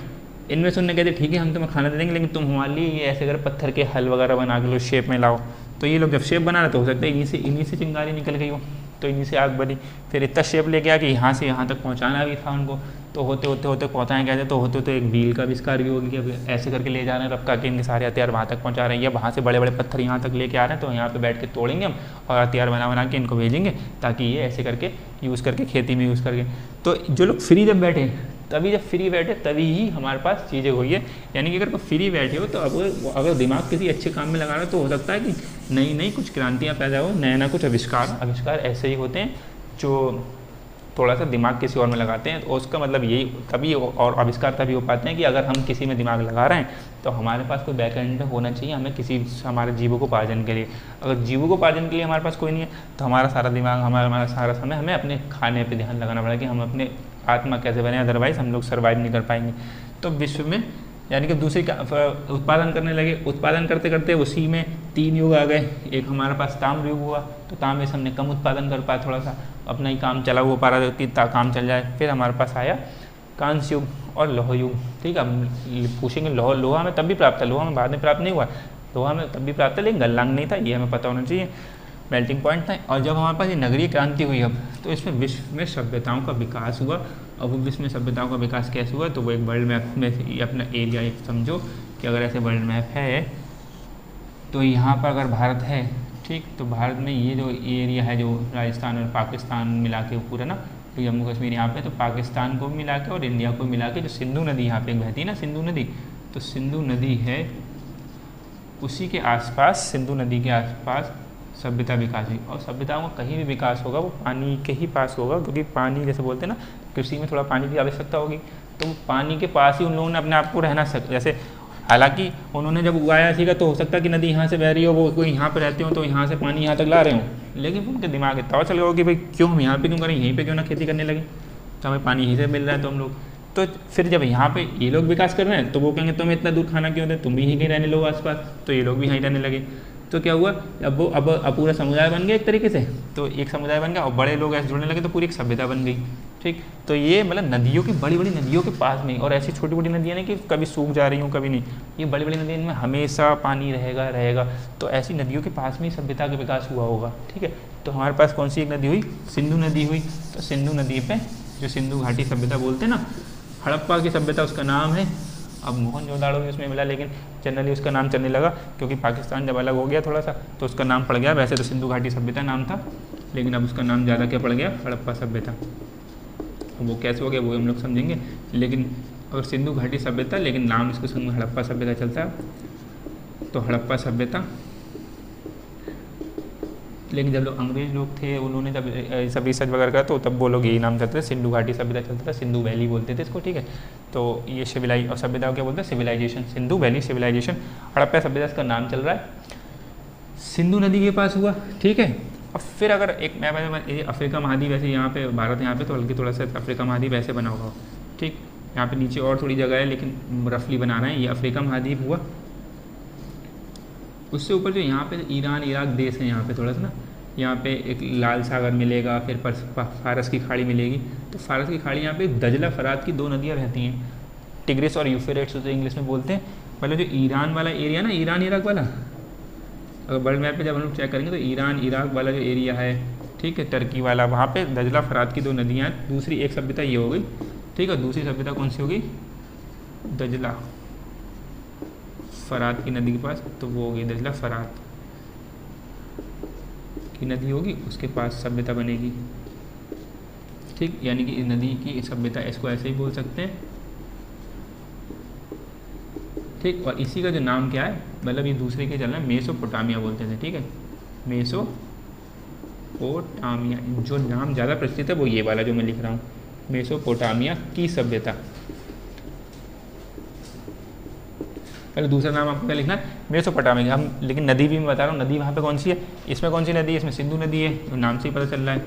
इनमें से उन्होंने कहते ठीक है हम तुम्हें खाना दे देंगे, लेकिन तुम हमारे लिए ये ऐसे कर पत्थर के हल वगैरह बना के लो, शेप में लाओ। तो ये लोग जब शेप बना रहे तो हो सकता है इन्हीं से चिंगारी निकल गई हो, तो इन्हीं से आग बनी। फिर इतना शेप ले गया कि यहाँ से यहाँ तक पहुँचाना भी था उनको, तो होते होते पहुँचाएँ कैसे, तो होते होते एक व्हील का आविष्कार भी हो गया कि ऐसे करके ले जा रहे हैं, रफ्का के इनके सारे हथियार वहाँ तक पहुँचा रहे हैं, या वहाँ से बड़े बड़े पत्थर यहाँ तक लेके आ रहे हैं, तो यहाँ पे बैठ के तोड़ेंगे हम और हथियार बना के इनको भेजेंगे, ताकि ये ऐसे करके यूज़ करके खेती में यूज़ करके। तो जो लोग फ्री जब बैठे तभी ही हमारे पास चीज़ें हुई है। यानी कि अगर कोई फ्री बैठे हो तो अब अगर दिमाग किसी अच्छे काम में लगा रहा है तो हो सकता है कि नई कुछ क्रांतियाँ पैदा हो, नया कुछ आविष्कार ऐसे ही होते हैं जो थोड़ा सा दिमाग किसी और में लगाते हैं। तो उसका मतलब यही तभी और आविष्कार तभी हो पाते हैं कि अगर हम किसी में दिमाग लगा रहे हैं तो हमारे पास कोई बैकएंड होना चाहिए, हमें किसी हमारे जीवोपार्जन के लिए। अगर जीवोपार्जन के लिए हमारे पास कोई नहीं है तो हमारा सारा दिमाग, हमारा सारा समय हमें अपने खाने पे ध्यान लगाना पड़ेगा कि हम अपने आत्मा कैसे बने, अदरवाइज़ हम लोग सर्वाइव नहीं कर पाएंगे। तो विश्व में यानी कि दूसरी उत्पादन करने लगे, उत्पादन करते करते उसी में 3 युग आ गए। एक हमारे पास ताम्र युग हुआ, तो ताम्र से हमने कम उत्पादन कर पाया, थोड़ा सा अपना ही काम चला हुआ पा रहा कि काम चल जाए। फिर हमारे पास आया कांस्य युग और लौह युग, ठीक है। हम पूछेंगे लोहा में तब भी प्राप्त था, लोहा में बाद में प्राप्त नहीं हुआ, लोहा में तब भी प्राप्त था लेकिन गलनांक नहीं था, ये हमें पता होना चाहिए। मेल्टिंग पॉइंट था। और जब हमारे पास ये नगरीय क्रांति हुई अब, तो इसमें विश्व में सभ्यताओं का विकास हुआ। और वो विश्व में सभ्यताओं का विकास कैसे हुआ, तो वो एक वर्ल्ड मैप में अपना एरिया एक समझो कि अगर ऐसे वर्ल्ड मैप है तो यहाँ पर अगर भारत है, ठीक, तो भारत में ये जो एरिया है जो राजस्थान और पाकिस्तान मिला के पूरा ना, तो जम्मू कश्मीर यहाँ पे, तो पाकिस्तान को मिला के और इंडिया को मिला के जो सिंधु नदी यहाँ पे बहती है ना, सिंधु नदी, तो सिंधु नदी है उसी के आसपास, सिंधु नदी के आसपास सभ्यता विकास हुई। और सभ्यताओं का कहीं भी विकास होगा वो पानी के ही पास होगा, क्योंकि पानी जैसे बोलते हैं ना, कृषि में थोड़ा पानी की आवश्यकता होगी, तो वो पानी के पास ही उन लोगों ने अपने आप को रहना जैसे, हालांकि उन्होंने जब उगाया सीखा तो हो सकता है कि नदी यहाँ से बह रही हो, वो कोई यहाँ पे रहते हो तो यहाँ से पानी यहाँ तक ला रहे हो, लेकिन उनके दिमाग इतना चल गया कि भाई क्यों हम यहाँ पे क्यों करें, यहीं पे क्यों ना खेती करने लगे, तो हमें पानी यहीं से मिल रहा है तो हम लोग, तो फिर जब यहाँ पे ये लोग विकास कर रहे हैं तो वो कहेंगे तुम्हें इतना दूर खाना क्यों दे, तुम भी यहीं कहीं रहने लो आसपास, तो ये लोग भी यहीं रहने लगे। तो क्या हुआ, अब पूरा समुदाय बन गया एक तरीके से, तो एक समुदाय बन गया और बड़े लोग ऐसे जुड़ने लगे तो पूरी एक सभ्यता बन गई। ठीक, तो ये मतलब नदियों की, बड़ी बड़ी नदियों के पास में, और ऐसी छोटी छोटी नदियाँ नहीं कि कभी सूख जा रही हूँ कभी नहीं, ये बड़ी बड़ी नदियों में हमेशा पानी रहेगा, तो ऐसी नदियों के पास में ही सभ्यता का विकास हुआ होगा। ठीक है, तो हमारे पास कौन सी एक नदी हुई, सिंधु नदी हुई। तो सिंधु नदी पे जो सिंधु घाटी सभ्यता बोलते हैं ना, हड़प्पा की सभ्यता उसका नाम है, अब मोहनजोदाड़ो भी उसमें मिला, लेकिन जनरली उसका नाम चलने लगा क्योंकि पाकिस्तान जब अलग हो गया थोड़ा सा तो उसका नाम पड़ गया, वैसे तो सिंधु घाटी सभ्यता नाम था, लेकिन अब उसका नाम ज़्यादा क्या पड़ गया, हड़प्पा सभ्यता। वो कैसे हो गया वो हम लोग समझेंगे, लेकिन अगर सिंधु घाटी सभ्यता, लेकिन नाम इसको संग में हड़प्पा सभ्यता चलता है, तो हड़प्पा सभ्यता। लेकिन जब लोग अंग्रेज लोग थे उन्होंने जब सब रिसर्च वगैरह करा तो तब वो लोग यही नाम चलते थे, सिंधु घाटी सभ्यता चलता था, सिंधु वैली बोलते थे इसको। ठीक है, तो ये सिविलाइज और सभ्यता क्या बोलते हैं, civilisation, Sindhu valley civilisation. Harappa सभ्यता इसका नाम चल रहा है, सिंधु नदी के पास हुआ। ठीक है, अब फिर अगर एक मैं अफ्रीका महाद्वीप, वैसे यहाँ पे भारत यहाँ पे तो हल्की थोड़ा सा अफ्रीका महाद्वीप ऐसे बना होगा। ठीक, यहाँ पे नीचे और थोड़ी जगह है लेकिन रफली बना रहे हैं, ये अफ्रीका महाद्वीप हुआ। उससे ऊपर जो यहाँ पे ईरान इराक देश है, यहाँ पे थोड़ा सा ना, यहाँ पे एक लाल सागर मिलेगा, फिर फारस की खाड़ी मिलेगी। तो फारस की खाड़ी यहाँ पे दजला फरात की दो नदियाँ रहती हैं, टिग्रिस और यूफ्रेट्स उसे इंग्लिश में बोलते हैं। मतलब जो ईरान वाला एरिया ना, ईरान इराक वाला, अगर वर्ल्ड मैप पे जब हम लोग चेक करेंगे तो ईरान इराक वाला जो एरिया है, ठीक है, टर्की वाला, वहाँ पे दजला फरात की दो नदियाँ हैं। दूसरी एक सभ्यता ये हो गई, ठीक है, दूसरी सभ्यता कौन सी होगी, दजला फरात की नदी के पास, तो वो होगी दजला फरात की नदी होगी, उसके पास सभ्यता बनेगी। ठीक, यानी कि नदी की सभ्यता, इसको ऐसे ही बोल सकते हैं। ठीक, और इसी का जो नाम क्या है, मतलब ये दूसरे के चलना है, मेसोपोटामिया बोलते थे। ठीक है, मेसोपोटामिया, जो नाम ज़्यादा प्रचलित है वो ये वाला जो मैं लिख रहा हूँ, मेसोपोटामिया की सभ्यता। पहले दूसरा नाम आपको क्या लिखना है, मेसोपोटामिया। हम लेकिन नदी भी मैं बता रहा हूँ, नदी वहाँ पे कौन सी है, इसमें कौन सी नदी है, इसमें सिंधु नदी है, तो नाम से ही पता चल रहा है।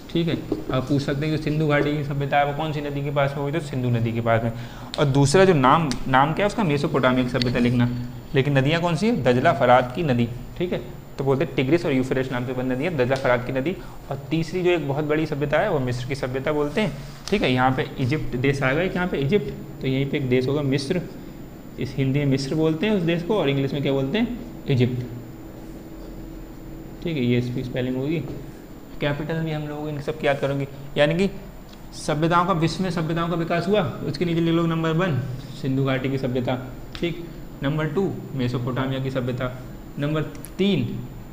ठीक है, आप पूछ सकते हैं कि सिंधु घाटी की सभ्यता है वो कौन सी नदी के पास में हुई, तो सिंधु नदी के पास में। और दूसरा जो नाम क्या है उसका, मेसोपोटामिया की सभ्यता लिखना। लेकिन नदियाँ कौन सी है, दजला फरात की नदी। ठीक है, तो बोलते हैं टिग्रिस और यूफ्रेट्स नाम से बनी नदी है, दजला फरात की नदी। और तीसरी जो एक बहुत बड़ी सभ्यता है वो मिस्र की सभ्यता बोलते हैं। ठीक है, यहाँ पे इजिप्ट देश आएगा, यहाँ पे इजिप्ट, तो यहीं पे एक देश होगा मिस्र, इस हिंदी में मिस्र बोलते हैं उस देश को, और इंग्लिश में क्या बोलते हैं, इजिप्ट। ठीक है, ये इसकी स्पेलिंग होगी, कैपिटल भी हम लोग इन सब याद करेंगे। यानी कि सभ्यताओं का, विश्व में सभ्यताओं का विकास हुआ, उसके नीचे लिख लो नंबर 1 सिंधु घाटी की सभ्यता। ठीक, नंबर 2 मेसोपोटामिया की सभ्यता, नंबर 3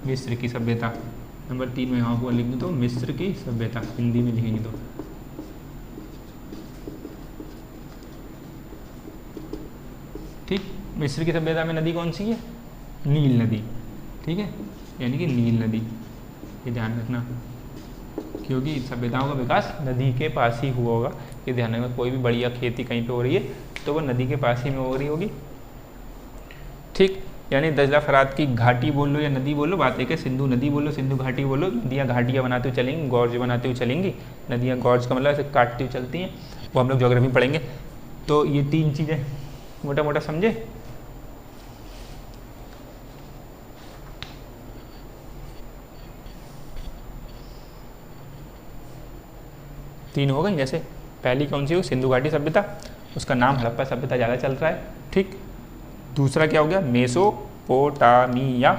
मिस्र की सभ्यता। नंबर 3 में यहाँ पर लिख दो मिस्र की सभ्यता, हिंदी में लिखेंगे तो। ठीक, मिस्र की सभ्यता में नदी कौन सी है, नील नदी। ठीक है, यानी कि नील नदी, ये ध्यान रखना, क्योंकि सभ्यताओं का विकास नदी के पास ही हुआ होगा। ये ध्यान रखना, कोई भी बढ़िया खेती कहीं पे हो रही है तो वो नदी के पास ही में हो रही होगी। ठीक, यानी दजला फरात की घाटी बोल लो या नदी बोलो, बात एक है, सिंधु नदी बोलो, सिंधु घाटी बोलो, नदियाँ घाटियाँ बनाते हुए चलेंगी, गॉर्ज बनाते हुए चलेंगी। नदियाँ गॉर्ज का मतलब ऐसे काटती हुई चलती हैं, वो हम लोग ज्योग्राफी में पढ़ेंगे। तो ये 3 चीज़ें मोटा मोटा समझे। तीन हो गई, जैसे पहली कौन सी हो, सिंधु घाटी सभ्यता, उसका नाम हड़प्पा सभ्यता ज़्यादा चल रहा है। ठीक, दूसरा क्या हो गया, मेसोपोटामिया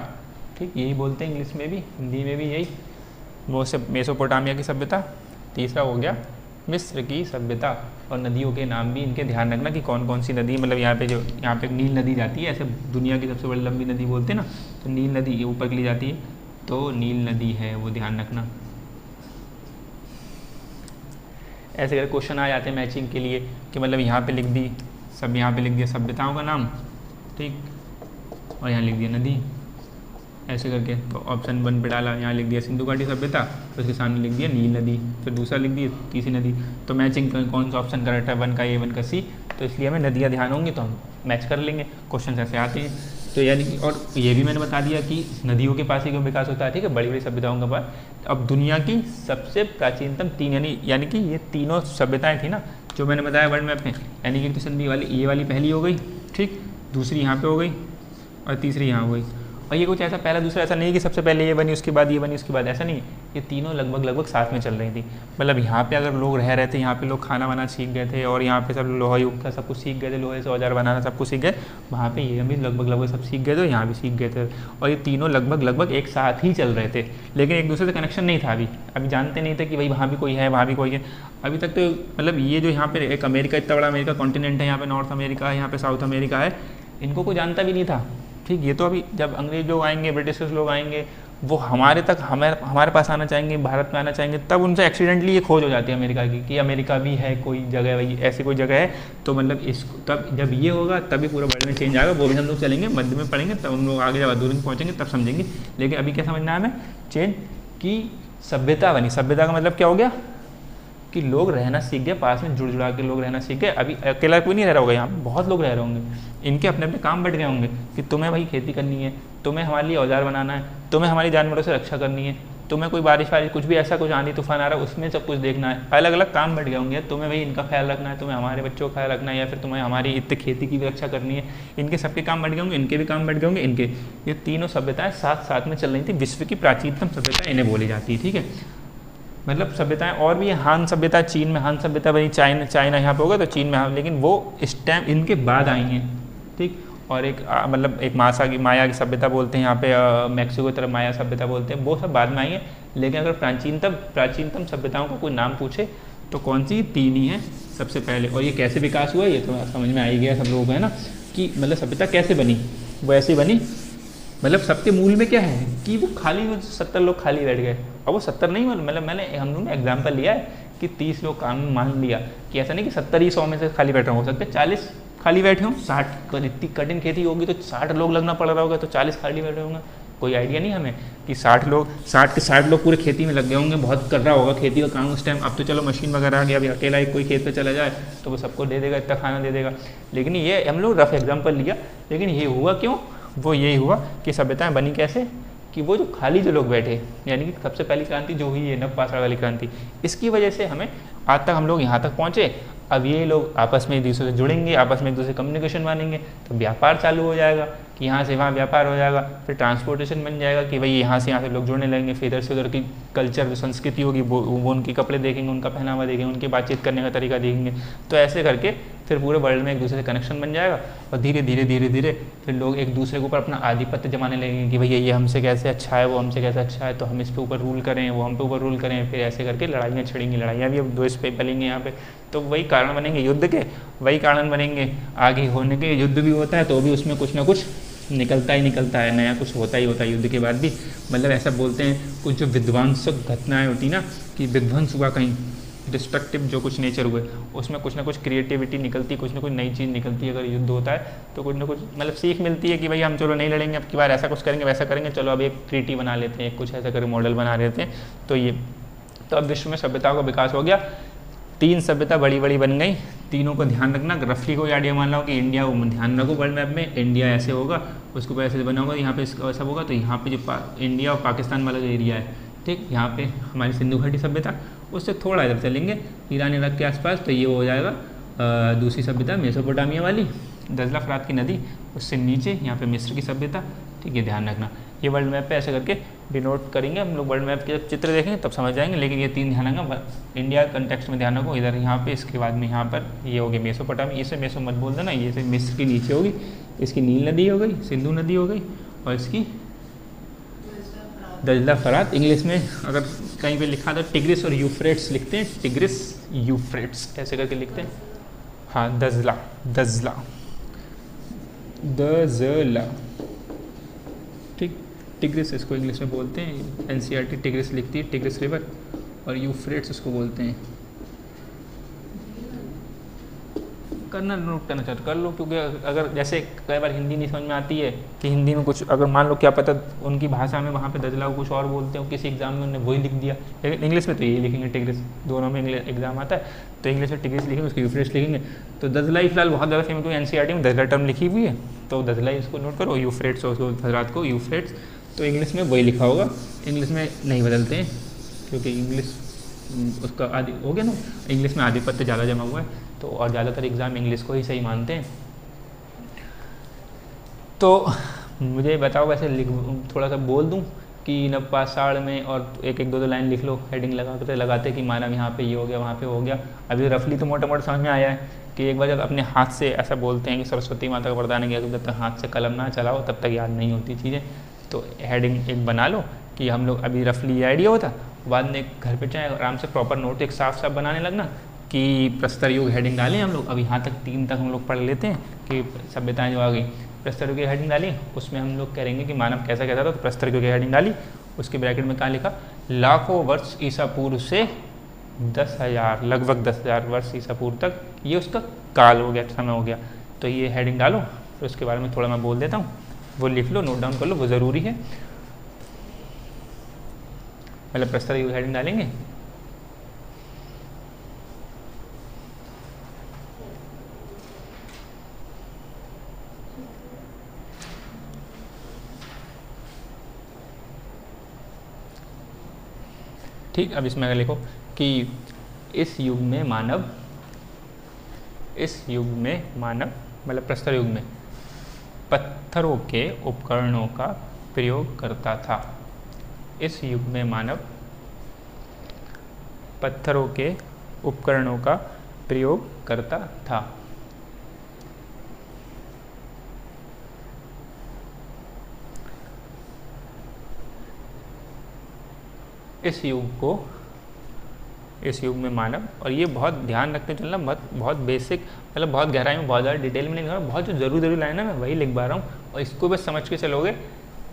ठीक, यही बोलते हैं इंग्लिश में भी, हिंदी में भी यही। वो सब मेसोपोटामिया की सभ्यता। तीसरा हो गया मिस्र की सभ्यता। और नदियों के नाम भी इनके ध्यान रखना कि कौन कौन सी नदी, मतलब यहाँ पे नील नदी जाती है, ऐसे दुनिया की सबसे बड़ी लंबी नदी बोलते हैं ना, तो नील नदी ये ऊपर के लिए जाती है, तो नील नदी है, वो ध्यान रखना। ऐसे अगर क्वेश्चन आ जाते हैं मैचिंग के लिए कि मतलब यहाँ पे लिख दी सब, यहाँ पे लिख दिया सभ्यताओं का नाम, ठीक, और यहाँ लिख दिया नदी, ऐसे करके। तो ऑप्शन 1 पे डाला, यहाँ लिख दिया सिंधु घाटी सभ्यता, उसके सामने लिख दिया नील नदी, फिर दूसरा लिख दिया तीसरी नदी। तो मैचिंग कौन सा ऑप्शन करेक्ट है, 1 का A 1 का C, तो इसलिए हमें नदियाँ ध्यान होंगी तो हम मैच कर लेंगे, क्वेश्चन ऐसे आते हैं। तो यानी कि, और ये भी मैंने बता दिया कि नदियों के पास ही क्यों विकास होता है, ठीक है, बड़ी बड़ी सभ्यताओं के पास। अब दुनिया की सबसे प्राचीनतम 3 यानी कि ये तीनों सभ्यताएँ थी ना जो मैंने बताया वर्ल्ड मैप में, यानी कि संधि वाली ये वाली पहली हो गई, ठीक, दूसरी यहाँ पे हो गई और तीसरी यहाँ हो गई। और ये कुछ ऐसा पहला दूसरा ऐसा नहीं है कि सबसे पहले ये बनी उसके बाद ये बनी उसके बाद, ऐसा नहीं है, ये तीनों लगभग साथ में चल रही थी। मतलब यहाँ पे अगर लोग रह रहे थे, यहाँ पे लोग खाना बनाना सीख गए थे और यहाँ पे सब लोहा युग का सब कुछ सीख गए थे, लोहे से औजार बनाना सब कुछ सीख गए, वहाँ पे ये भी लगभग सब सीख गए थे, यहाँ भी सीख गए थे। और ये तीनों लगभग एक साथ ही चल रहे थे, लेकिन एक दूसरे से कनेक्शन नहीं था। अभी जानते नहीं थे कि भाई वहाँ भी कोई है, वहाँ भी कोई है। अभी तक तो मतलब ये जो यहाँ पे एक अमेरिका, इतना बड़ा अमेरिका कॉन्टिनेंट है, यहाँ पे नॉर्थ अमेरिका है, यहाँ पे साउथ अमेरिका है, इनको कोई जानता भी नहीं था, ठीक। ये तो अभी जब अंग्रेज लोग आएंगे, ब्रिटिशर्स लोग आएंगे, वो हमारे तक हमारे पास आना चाहेंगे, भारत में आना चाहेंगे, तब उनसे एक्सीडेंटली ये खोज हो जाती है अमेरिका की कि अमेरिका भी है कोई जगह, वही ऐसी कोई जगह है। तो मतलब इसको तब जब ये होगा तभी पूरा वर्ल्ड में चेंज आएगा। वो भी हम लोग चलेंगे, मध्य में पढ़ेंगे, तब हम लोग आगे जब दूर पहुँचेंगे तब समझेंगे। लेकिन अभी क्या समझना है हमें, चेंज की सभ्यता बनी। सभ्यता का मतलब क्या हो गया कि लोग रहना सीख गए, पास में जुड़ जुड़ा के लोग रहना सीख गए। अभी अकेला कोई नहीं रह रहा होगा, यहाँ बहुत लोग रह रहे होंगे, इनके अपने अपने काम बढ़ गए होंगे कि तुम्हें भाई खेती करनी है, तुम्हें हमारे लिए औजार बनाना है, तुम्हें हमारी जानवरों से रक्षा करनी है, तुम्हें कोई बारिश कुछ भी ऐसा कुछ आंधी तूफान आ रहा है उसमें सब कुछ देखना है। अलग अलग काम बढ़ गए होंगे, तुम्हें भाई इनका ख्याल रखना है, तुम्हें हमारे बच्चों का ख्याल रखना है, या फिर तुम्हें हमारी इतने खेती की भी रक्षा करनी है। इनके सबके काम बढ़ गए होंगे, इनके भी काम बढ़ गए होंगे, इनके। ये तीनों सभ्यताएं साथ साथ में चल रही थी। विश्व की प्राचीनतम सभ्यता इन्हें बोली जाती है, ठीक है। मतलब सभ्यताएं और भी है, हान सभ्यता, चीन में हान सभ्यता बनी, चाइना यहाँ पे होगा तो चीन में हान, लेकिन वो इस टाइम इनके बाद आई हैं, ठीक। और एक मतलब एक माया की सभ्यता बोलते हैं यहाँ पे, मैक्सिको की तरफ माया सभ्यता बोलते हैं, वो सब बाद में आई है। लेकिन अगर प्राचीनतम सभ्यताओं का कोई नाम पूछे तो कौन सी, 3 ही है सबसे पहले। और ये कैसे विकास हुआ ये तो समझ में आ ही गया सब लोगों को, है ना, कि मतलब सभ्यता कैसे बनी, वो ऐसी बनी। मतलब सबके मूल में क्या है कि वो खाली 70 लोग खाली बैठ गए। अब वो 70 नहीं, मतलब हम लोगों ने एग्जाम्पल लिया है कि 30 लोग काम मान लिया, कि ऐसा नहीं कि 70 ही 100 में से खाली बैठ रहे हो सकते 40 खाली बैठे हों। 60 इतनी कठिन खेती होगी तो 60 लोग लगना पड़ रहा होगा, तो 40 खाली बैठे होंगे। कोई आइडिया नहीं हमें कि 60 के 60 लोग पूरे खेती में लग गए होंगे, बहुत कर रहा होगा खेती का काम उस टाइम। अब तो चलो मशीन वगैरह आ गया, अभी अकेला एक कोई खेत पे चला जाए तो वो सबको दे देगा, इतना खाना दे देगा। लेकिन ये हम लोग रफ एग्जाम्पल लिया, लेकिन ये हुआ क्यों, वो यही हुआ कि सभ्यताएं बनी कैसे, कि वो जो खाली जो लोग बैठे, यानी कि सबसे पहली क्रांति जो हुई है नवपाषाण वाली क्रांति, इसकी वजह से हमें आज तक हम लोग यहाँ तक पहुँचे। अब ये लोग आपस में एक दूसरे से जुड़ेंगे, आपस में एक दूसरे से कम्युनिकेशन मानेंगे, तो व्यापार चालू हो जाएगा कि यहाँ से वहाँ व्यापार हो जाएगा। फिर ट्रांसपोर्टेशन बन जाएगा कि भाई यहाँ से लोग जुड़ने लगेंगे। फिर इधर से उधर की कल्चर जो संस्कृति होगी वो उनके कपड़े देखेंगे, उनका पहनावा देखेंगे, उनकी बातचीत करने का तरीका देखेंगे। तो ऐसे करके फिर पूरे वर्ल्ड में एक दूसरे से कनेक्शन बन जाएगा और धीरे धीरे फिर लोग एक दूसरे के ऊपर अपना आधिपत्य जमाने लगेंगे कि भैया ये हमसे कैसे अच्छा है, वो हमसे कैसे अच्छा है, तो हम इस पे ऊपर रूल करें, वो हम पे ऊपर रूल करें। फिर ऐसे करके लड़ाइयाँ छिड़ेंगी, लड़ाइयाँ भी अब द्वेष पे फैलेंगे यहाँ पे। तो वही कारण बनेंगे युद्ध के, वही कारण बनेंगे आगे होने के। युद्ध भी होता है तो भी उसमें कुछ ना कुछ निकलता है, नया कुछ होता ही होता है युद्ध के बाद भी। मतलब ऐसा बोलते हैं कुछ जो विध्वंसक घटनाएं होती ना, कि विध्वंस हुआ कहीं, डिस्ट्रक्टिव जो कुछ नेचर हुए, उसमें कुछ ना कुछ क्रिएटिविटी निकलती, कुछ ना कुछ नई चीज़ निकलती है। अगर युद्ध होता है तो कुछ ना कुछ मतलब सीख मिलती है कि भाई हम चलो नहीं लड़ेंगे, अब की बार ऐसा कुछ करेंगे, वैसा करेंगे, चलो अब एक ट्रीटी बना लेते हैं, कुछ ऐसा करके मॉडल बना लेते हैं। तो अब विश्व में सभ्यताओं का विकास हो गया, 3 सभ्यता बड़ी बड़ी बन गई। तीनों को ध्यान रखना, रफली कोई आइडिया मान लो कि इंडिया को ध्यान रखो वर्ल्ड मैप में, इंडिया ऐसे होगा, उसके ऊपर ऐसे बना होगा, यहाँ पे ऐसा होगा। तो यहाँ पे जो इंडिया और पाकिस्तान वाला जो एरिया है, ठीक, यहाँ पे हमारी सिंधु घाटी सभ्यता, उससे थोड़ा इधर चलेंगे ईरान इराक के आसपास, तो ये हो जाएगा दूसरी सभ्यता मेसोपोटामिया वाली, दजला फरात की नदी, उससे नीचे यहाँ पे मिस्र की सभ्यता, ठीक है, ध्यान रखना। ये वर्ल्ड मैप पे ऐसे करके डिनोट करेंगे हम लोग, वर्ल्ड मैप के जब चित्र देखेंगे तब समझ जाएंगे। लेकिन ये 3 ध्यान रखना, इंडिया कंटेक्स्ट में ध्यान रखो इधर यहाँ पे, इसके बाद में यहाँ पर ये हो गई मेसोपोटामिया, इसे मेसो मत बोल देना, ये से मिस्र की नीचे होगी, इसकी नील नदी हो गई, सिंधु नदी हो गई, और इसकी दजला फरात। इंग्लिश में अगर कहीं पे लिखा था टिग्रिस और यूफ्रेट्स लिखते हैं, टिग्रिस यूफ्रेट्स ऐसे करके लिखते हैं। हाँ, दजला, दजला, दजला, ठीक। टिग्रिस इसको इंग्लिश में बोलते हैं, एनसीईआरटी टिग्रिस लिखती है, टिग्रिस रिवर, और यूफ्रेट्स उसको बोलते हैं। करना नोट करना चाहते कर लो, क्योंकि अगर जैसे कई बार हिंदी नहीं समझ में आती है कि हिंदी में कुछ अगर मान लो क्या पता उनकी भाषा में वहाँ पे दजला को कुछ और बोलते हो, किसी एग्जाम में उन्होंने वही लिख दिया, लेकिन इंग्लिश में तो यही लिखेंगे टिग्रिस, दोनों में इंग्लिश एग्जाम आता है तो इंग्लिश में टिग्रिस लिखेंगे, उसको यूफ्रेट्स लिखेंगे। तो दजला ही फिलहाल बहुत ज़्यादा फेमस हुई, एनसीईआरटी में दजला टर्म लिखी हुई है, तो दजला इसको नोट करो, यूफ्रेट्स उसको हजरात को यूफ्रेट्स, तो इंग्लिश में वही लिखा होगा, इंग्लिश में नहीं बदलते हैं क्योंकि इंग्लिश उसका आदि हो गया ना, इंग्लिश में आधिपत्य ज़्यादा जमा हुआ है तो, और ज़्यादातर एग्ज़ाम इंग्लिश को ही सही मानते हैं। तो मुझे बताओ वैसे थोड़ा सा बोल दूं कि नवपाषाण में, और एक एक दो दो लाइन लिख लो हेडिंग लगाते कि मानव यहाँ पे ये हो गया, वहाँ पे हो गया। अभी रफली तो मोटा मोटा समझ में आया है कि एक बार जब अपने हाथ से ऐसा बोलते हैं कि सरस्वती माता का वरदान है कि जब तक हाथ से कलम ना चलाओ तब तक याद नहीं होती चीज़ें, तो हेडिंग एक बना लो कि हम लोग अभी रफली ये आइडिया होता, बाद में घर पे चाहे आराम से प्रॉपर नोट एक साफ साफ बनाने लगना कि प्रस्तर युग हेडिंग डालें हम लोग। अब यहाँ तक 3 तक हम लोग पढ़ लेते हैं कि सभ्यताएं जो आ गई, प्रस्तर युग की हेडिंग डाली, उसमें हम लोग करेंगे कि मानव कैसा कैसा था, तो प्रस्तर युग की हेडिंग डाली, उसके ब्रैकेट में कहाँ लिखा लाखों वर्ष ईसा पूर्व से 10,000 लगभग 10,000 वर्ष ईसा पूर्व तक ये उसका काल हो गया, समय हो गया। तो ये हेडिंग डालो, फिर उसके बारे में थोड़ा मैं बोल देता हूँ, वो लिख लो, नोट डाउन कर लो, वो ज़रूरी है। मतलब प्रस्तर युग हेडिंग डालेंगे, ठीक। अब इसमें अगर लिखो कि इस युग में मानव मतलब प्रस्तर युग में पत्थरों के उपकरणों का प्रयोग करता था। इस युग में मानव पत्थरों के उपकरणों का प्रयोग करता था। इस युग में मानव, और ये बहुत ध्यान रखते चलना, बहुत बेसिक, मतलब बहुत गहराई में, बहुत ज़्यादा डिटेल में नहीं लिख रहा हूँ, बहुत जो ज़रूरी लाइन है मैं वही लिख पा रहा हूँ, और इसको बस समझ के चलोगे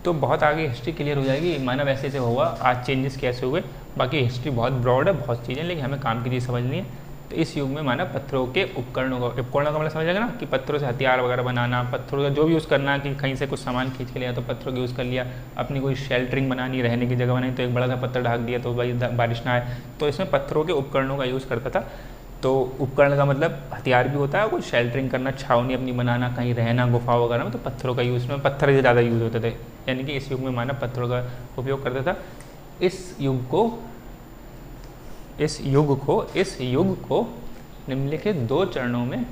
तो बहुत आगे हिस्ट्री क्लियर हो जाएगी। मानव ऐसे ऐसे हुआ, आज चेंजेस कैसे हुए, बाकी हिस्ट्री बहुत ब्रॉड है, बहुत चीज़ें, लेकिन हमें काम की चीज़ समझनी है। तो इस युग में मानव पत्थरों के उपकरणों का मतलब समझेगा ना कि पत्थरों से हथियार वगैरह बनाना, पत्थरों का जो भी यूज़ करना, कि कहीं से कुछ सामान खींच के लिया तो पत्थरों का यूज़ कर लिया, अपनी कोई शेल्टरिंग बनानी, रहने की जगह बनाई तो एक बड़ा सा पत्थर ढाक दिया तो भाई बारिश ना आए, तो इसमें पत्थरों के उपकरणों का यूज़ करता था। तो उपकरण का मतलब हथियार भी होता है, कोई शेल्टरिंग करना, छावनी अपनी बनाना, कहीं रहना गुफा वगैरह में, तो पत्थरों का यूज़ में पत्थर ज़्यादा यूज़ होते थे, यानी कि इस युग में मानव पत्थरों का उपयोग करता था। इस युग को निम्नलिखित 2 चरणों में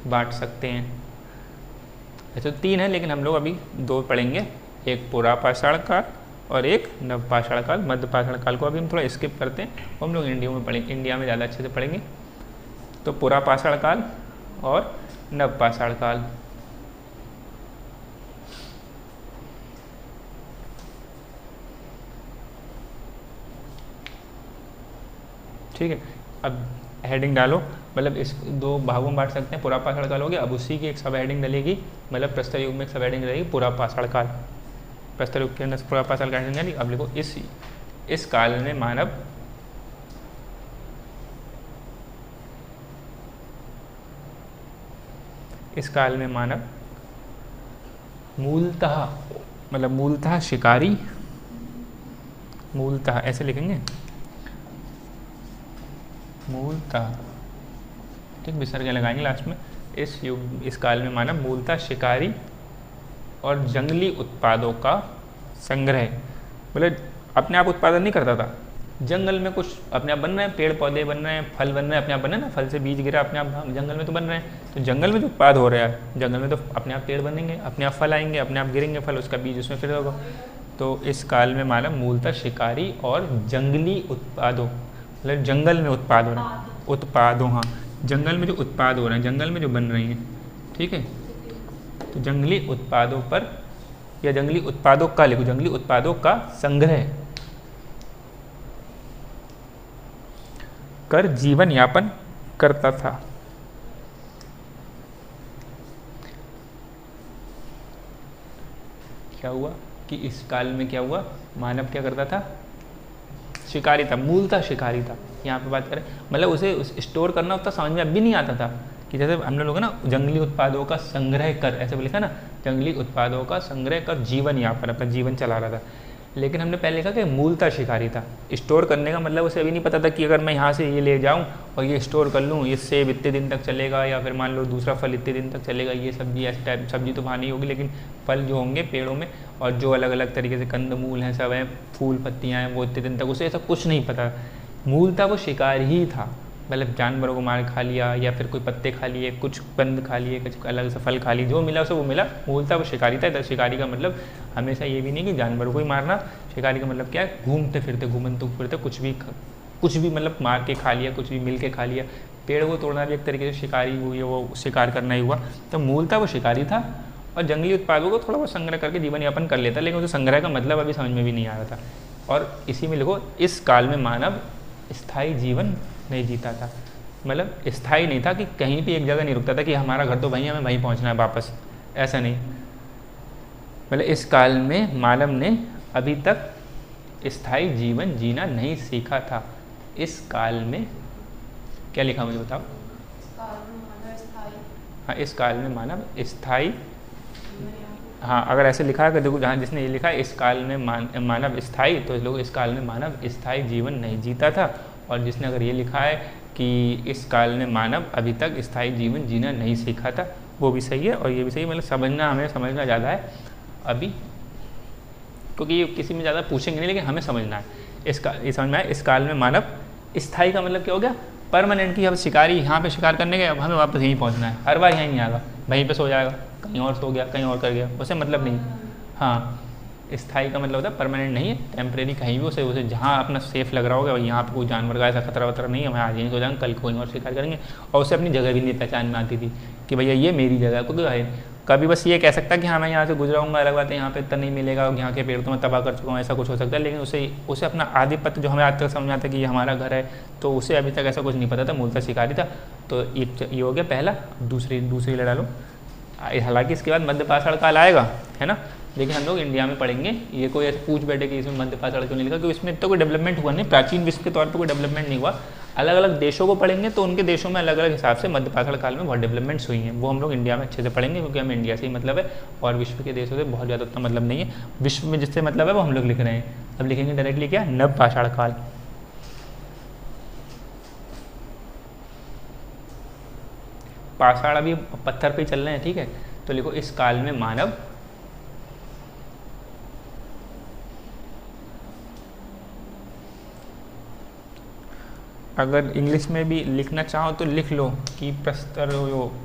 बांट सकते हैं। ऐसे तो 3 है लेकिन हम लोग अभी 2 पढ़ेंगे, एक पुरापाषाण काल और एक नवपाषाण काल। मध्यपाषाण काल को अभी हम थोड़ा स्किप करते हैं, हम लोग इंडिया में ज़्यादा अच्छे से पढ़ेंगे। तो पुरापाषाण काल और नवपाषाण काल। ठीक है, अब हेडिंग डालो, मतलब इस 2 भागों में बांट सकते हैं। पुरापाषाण काल हो गया, अब उसी की एक सब हेडिंग डलेगी, मतलब प्रस्तर युग में एक सब हेडिंग डलेगी पुरापाषाण काल। प्रस्तर युग के अंदर पुरापाषाण काल हेडिंग डाली। अब लिखो इस काल में मानव मूलतः शिकारी, मूलतः ऐसे लिखेंगे, मूलतः, ठीक, विसर्ग लगाएंगे लास्ट में। इस काल में मानव मूलतः शिकारी और जंगली उत्पादों का संग्रह, मतलब अपने आप उत्पादन नहीं करता था, जंगल में कुछ अपने आप बन रहे हैं, पेड़ पौधे बन रहे हैं, फल बन रहे हैं, अपने आप बन रहे हैं ना, फल से बीज गिरा अपने आप जंगल में तो बन रहे हैं, तो जंगल में जो उत्पाद हो रहा है, जंगल में तो अपने आप पेड़ बनेंगे, अपने आप फल आएंगे, अपने आप गिरेंगे फल, उसका बीज उसमें फिर होगा। तो इस काल में मानव मूलतः शिकारी और जंगली उत्पादों, मतलब जंगल में उत्पाद हो रहे हैं, उत्पादों, हाँ, जंगल में जो उत्पाद हो रहे हैं, जंगल में जो बन रही हैं, ठीक है, तो जंगली उत्पादों पर या जंगली उत्पादों का लिखो, जंगली उत्पादों का संग्रह कर जीवन यापन करता था। क्या हुआ कि इस काल में क्या हुआ, मानव क्या करता था, शिकारी था, मूलतः शिकारी था। यहाँ पे बात करें मतलब उसे स्टोर करना उतना समझ में अब भी नहीं आता था कि जैसे हम लोग ना जंगली उत्पादों का संग्रह कर, ऐसे लिखा ना, जंगली उत्पादों का संग्रह कर जीवन यापन, अपना जीवन चला रहा था। लेकिन हमने पहले लिखा कि मूलतः शिकारी था। स्टोर करने का मतलब उसे अभी नहीं पता था कि अगर मैं यहाँ से ये ले जाऊँ और ये स्टोर कर लूँ, ये सेब इतने दिन तक चलेगा, या फिर मान लो दूसरा फल इतने दिन तक चलेगा, ये सब्जी ऐसे टाइप सब्जी तो वहाँ नहीं होगी, लेकिन फल जो होंगे पेड़ों में और जो अलग अलग तरीके से कंदमूल हैं, सब हैं, फूल पत्तियाँ हैं, वो इतने दिन तक, उसे ऐसा कुछ नहीं पता। मूलतः वो शिकार ही था, मतलब जानवरों को मार खा लिया या फिर कोई पत्ते खा लिए, कुछ कंद खा लिए, कुछ अलग से फल खा लिए, जो मिला उसे वो मिला। मूलतः वो शिकारी था। शिकारी का मतलब हमेशा ये भी नहीं कि जानवरों को ही मारना, शिकारी का मतलब क्या है, घूमते फिरते, घूमते फिरते कुछ भी मतलब मार के खा लिया, कुछ भी मिल के खा लिया। पेड़ को तोड़ना भी एक तरीके से शिकारी हुई, वो शिकार करना ही हुआ। तो मूलतः वो शिकारी था और जंगली उत्पादों को थोड़ा बहुत संग्रह करके जीवन यापन कर लेता, लेकिन उसे संग्रह का मतलब अभी समझ में भी नहीं आ रहा था। और इसी में लिखो, इस काल में मानव स्थायी जीवन नहीं जीता था। मतलब स्थायी नहीं था कि कहीं भी एक जगह नहीं रुकता था कि हमारा घर तो वहीं, हमें वहीं पहुंचना है वापस, ऐसा नहीं। मतलब इस काल में मानव ने अभी तक स्थायी जीवन जीना नहीं सीखा था। इस काल में क्या लिखा मुझे बताओ? हाँ, इस काल में मानव स्थायी, हाँ अगर ऐसे लिखा है कि देखो जहाँ जिसने ये लिखा है इस काल में मानव स्थायी, तो लोग इस काल में मानव स्थायी जीवन नहीं जीता था। और जिसने अगर ये लिखा है कि इस काल में मानव अभी तक स्थायी जीवन जीना नहीं सीखा था, वो भी सही है और ये भी सही है। मतलब समझना, हमें समझना ज़्यादा है अभी, क्योंकि ये किसी में ज़्यादा पूछेंगे नहीं, लेकिन हमें समझना है। ये समझ में आया, इस काल में मानव स्थायी का मतलब क्या हो गया, परमानेंट की। अब शिकारी यहाँ पे शिकार करने गए, अब हमें वापस यहीं पहुँचना है, हर बार यहीं नहीं आएगा, वहीं पे सो जाएगा, कहीं और सो गया, कहीं और कर गया, उसे मतलब नहीं। हाँ, स्थायी का मतलब होता है परमानेंट नहीं है, टेम्परेरी कहीं भी उसे जहाँ अपना सेफ लग रहा होगा, यहाँ पे कोई जानवर का ऐसा खतरा वतरा नहीं है, मैं आज यहीं सो जाऊँगा, कल कोई और शिकार करेंगे। और उसे अपनी जगह भी नहीं पहचान में आती थी कि भैया ये मेरी जगह है, क्योंकि कभी बस ये कह सकता कि हाँ मैं यहाँ से गुजराऊंगा, अलग बात है, यहाँ पे इतना नहीं मिलेगा, यहाँ के पेड़ तो मैं तबाह कर चुका हूँ, ऐसा कुछ हो सकता है। लेकिन उसे अपना आधिपत्य जो हमें आज तक समझ आता है कि ये हमारा घर है, तो उसे अभी तक ऐसा कुछ नहीं पता था, मूलतः शिकारी था। तो ये हो गया पहला। दूसरी लड़ा लो। हालांकि इसके बाद मध्य पाषाण काल आएगा, है ना, लेकिन हम लोग इंडिया में पढ़ेंगे। ये कोई ऐसे पूछ बैठे कि इसमें मध्य पाषाण क्यों नहीं लिखा, क्योंकि इसमें तो कोई डेवलपमेंट हुआ नहीं, प्राचीन विश्व के तौर पर कोई डेवलपमेंट नहीं हुआ। अलग अलग देशों को पढ़ेंगे तो उनके देशों में अलग अलग हिसाब से मध्य पाषाण काल में बहुत डेवलपमेंट्स हुई हैं, वो हम लोग इंडिया में अच्छे से पढ़ेंगे, क्योंकि हमें इंडिया से ही मतलब है और विश्व के देशों से बहुत ज़्यादा उतना मतलब नहीं है। विश्व में जिससे मतलब है वो हम लोग लिख रहे हैं। अब लिखेंगे डायरेक्टली क्या, नव पाषाण काल। पाषाण अभी पत्थर पे चल रहे हैं, ठीक है। तो लिखो, इस काल में मानव अगर इंग्लिश में भी लिखना चाहो तो लिख लो कि प्रस्तर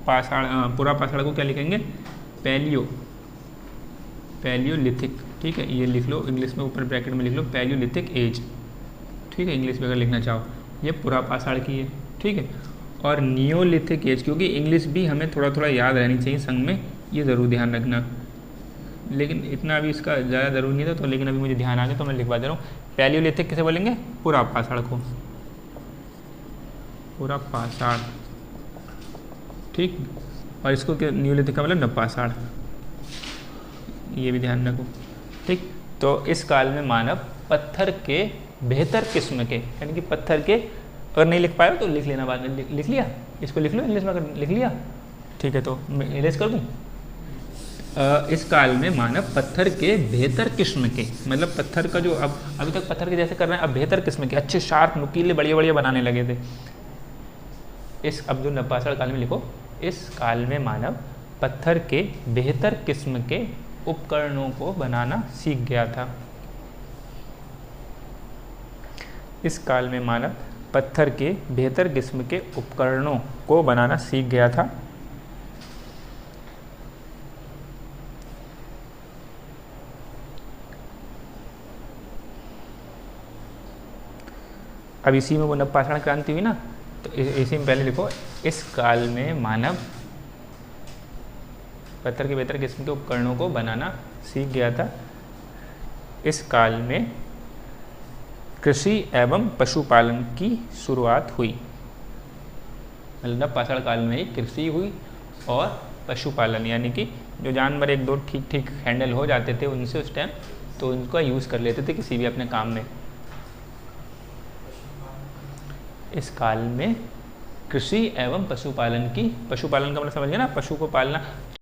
पाषाण, पूरा पाषाण को क्या लिखेंगे, पैलियोलिथिक, ठीक है। ये लिख लो इंग्लिश में, ऊपर ब्रैकेट में लिख लो पैलियोलिथिक एज, ठीक है। इंग्लिश में अगर लिखना चाहो, ये पूरा पाषाण की है, ठीक है। और नियोलिथिक एज, क्योंकि इंग्लिश भी हमें थोड़ा थोड़ा याद रहनी चाहिए संग में, ये ज़रूर ध्यान रखना। लेकिन इतना अभी इसका ज़्यादा ज़रूरी नहीं था, तो लेकिन अभी मुझे ध्यान आ गया तो मैं लिखवा दे रहा हूँ। पैलियोलिथिक किसे बोलेंगे, पूरा पाषाण को, पूरा पाषाण, ठीक। और इसको क्या, नियोलिथिक का मतलब नवपाषाण, ये भी ध्यान रखो, ठीक। तो इस काल में मानव पत्थर के बेहतर किस्म के, यानी कि पत्थर के, अगर नहीं लिख पाए तो लिख लेना बाद में, लिख लिया, इसको लिख लो इंग्लिश में, अगर लिख लिया ठीक है तो मैं इरेज कर दूँ। इस काल में मानव पत्थर के बेहतर किस्म के, मतलब पत्थर का जो अब अभी तक पत्थर के जैसे कर रहे हैं, अब बेहतर किस्म के, अच्छे शार्प नुकीले बढ़िया बढ़िया बनाने लगे थे। इस अब जो नवपाषाण काल में लिखो, इस काल में मानव पत्थर के बेहतर किस्म के उपकरणों को बनाना सीख गया था। इस काल में मानव पत्थर के बेहतर किस्म के उपकरणों को बनाना सीख गया था। अब इसी में वो नवपाषाण क्रांति हुई ना, तो इसी में पहले लिखो, इस काल में मानव पत्थर के बेहतर किस्म के उपकरणों को बनाना सीख गया था। इस काल में कृषि एवं पशुपालन की शुरुआत हुई। मतलब पाषाण काल में ही कृषि हुई और पशुपालन, यानी कि जो जानवर एक दो ठीक ठीक हैंडल हो जाते थे उनसे उस टाइम, तो उनको यूज़ कर लेते थे किसी भी अपने काम में। इस काल में कृषि एवं पशुपालन का मतलब समझिए ना, पशु को पालना,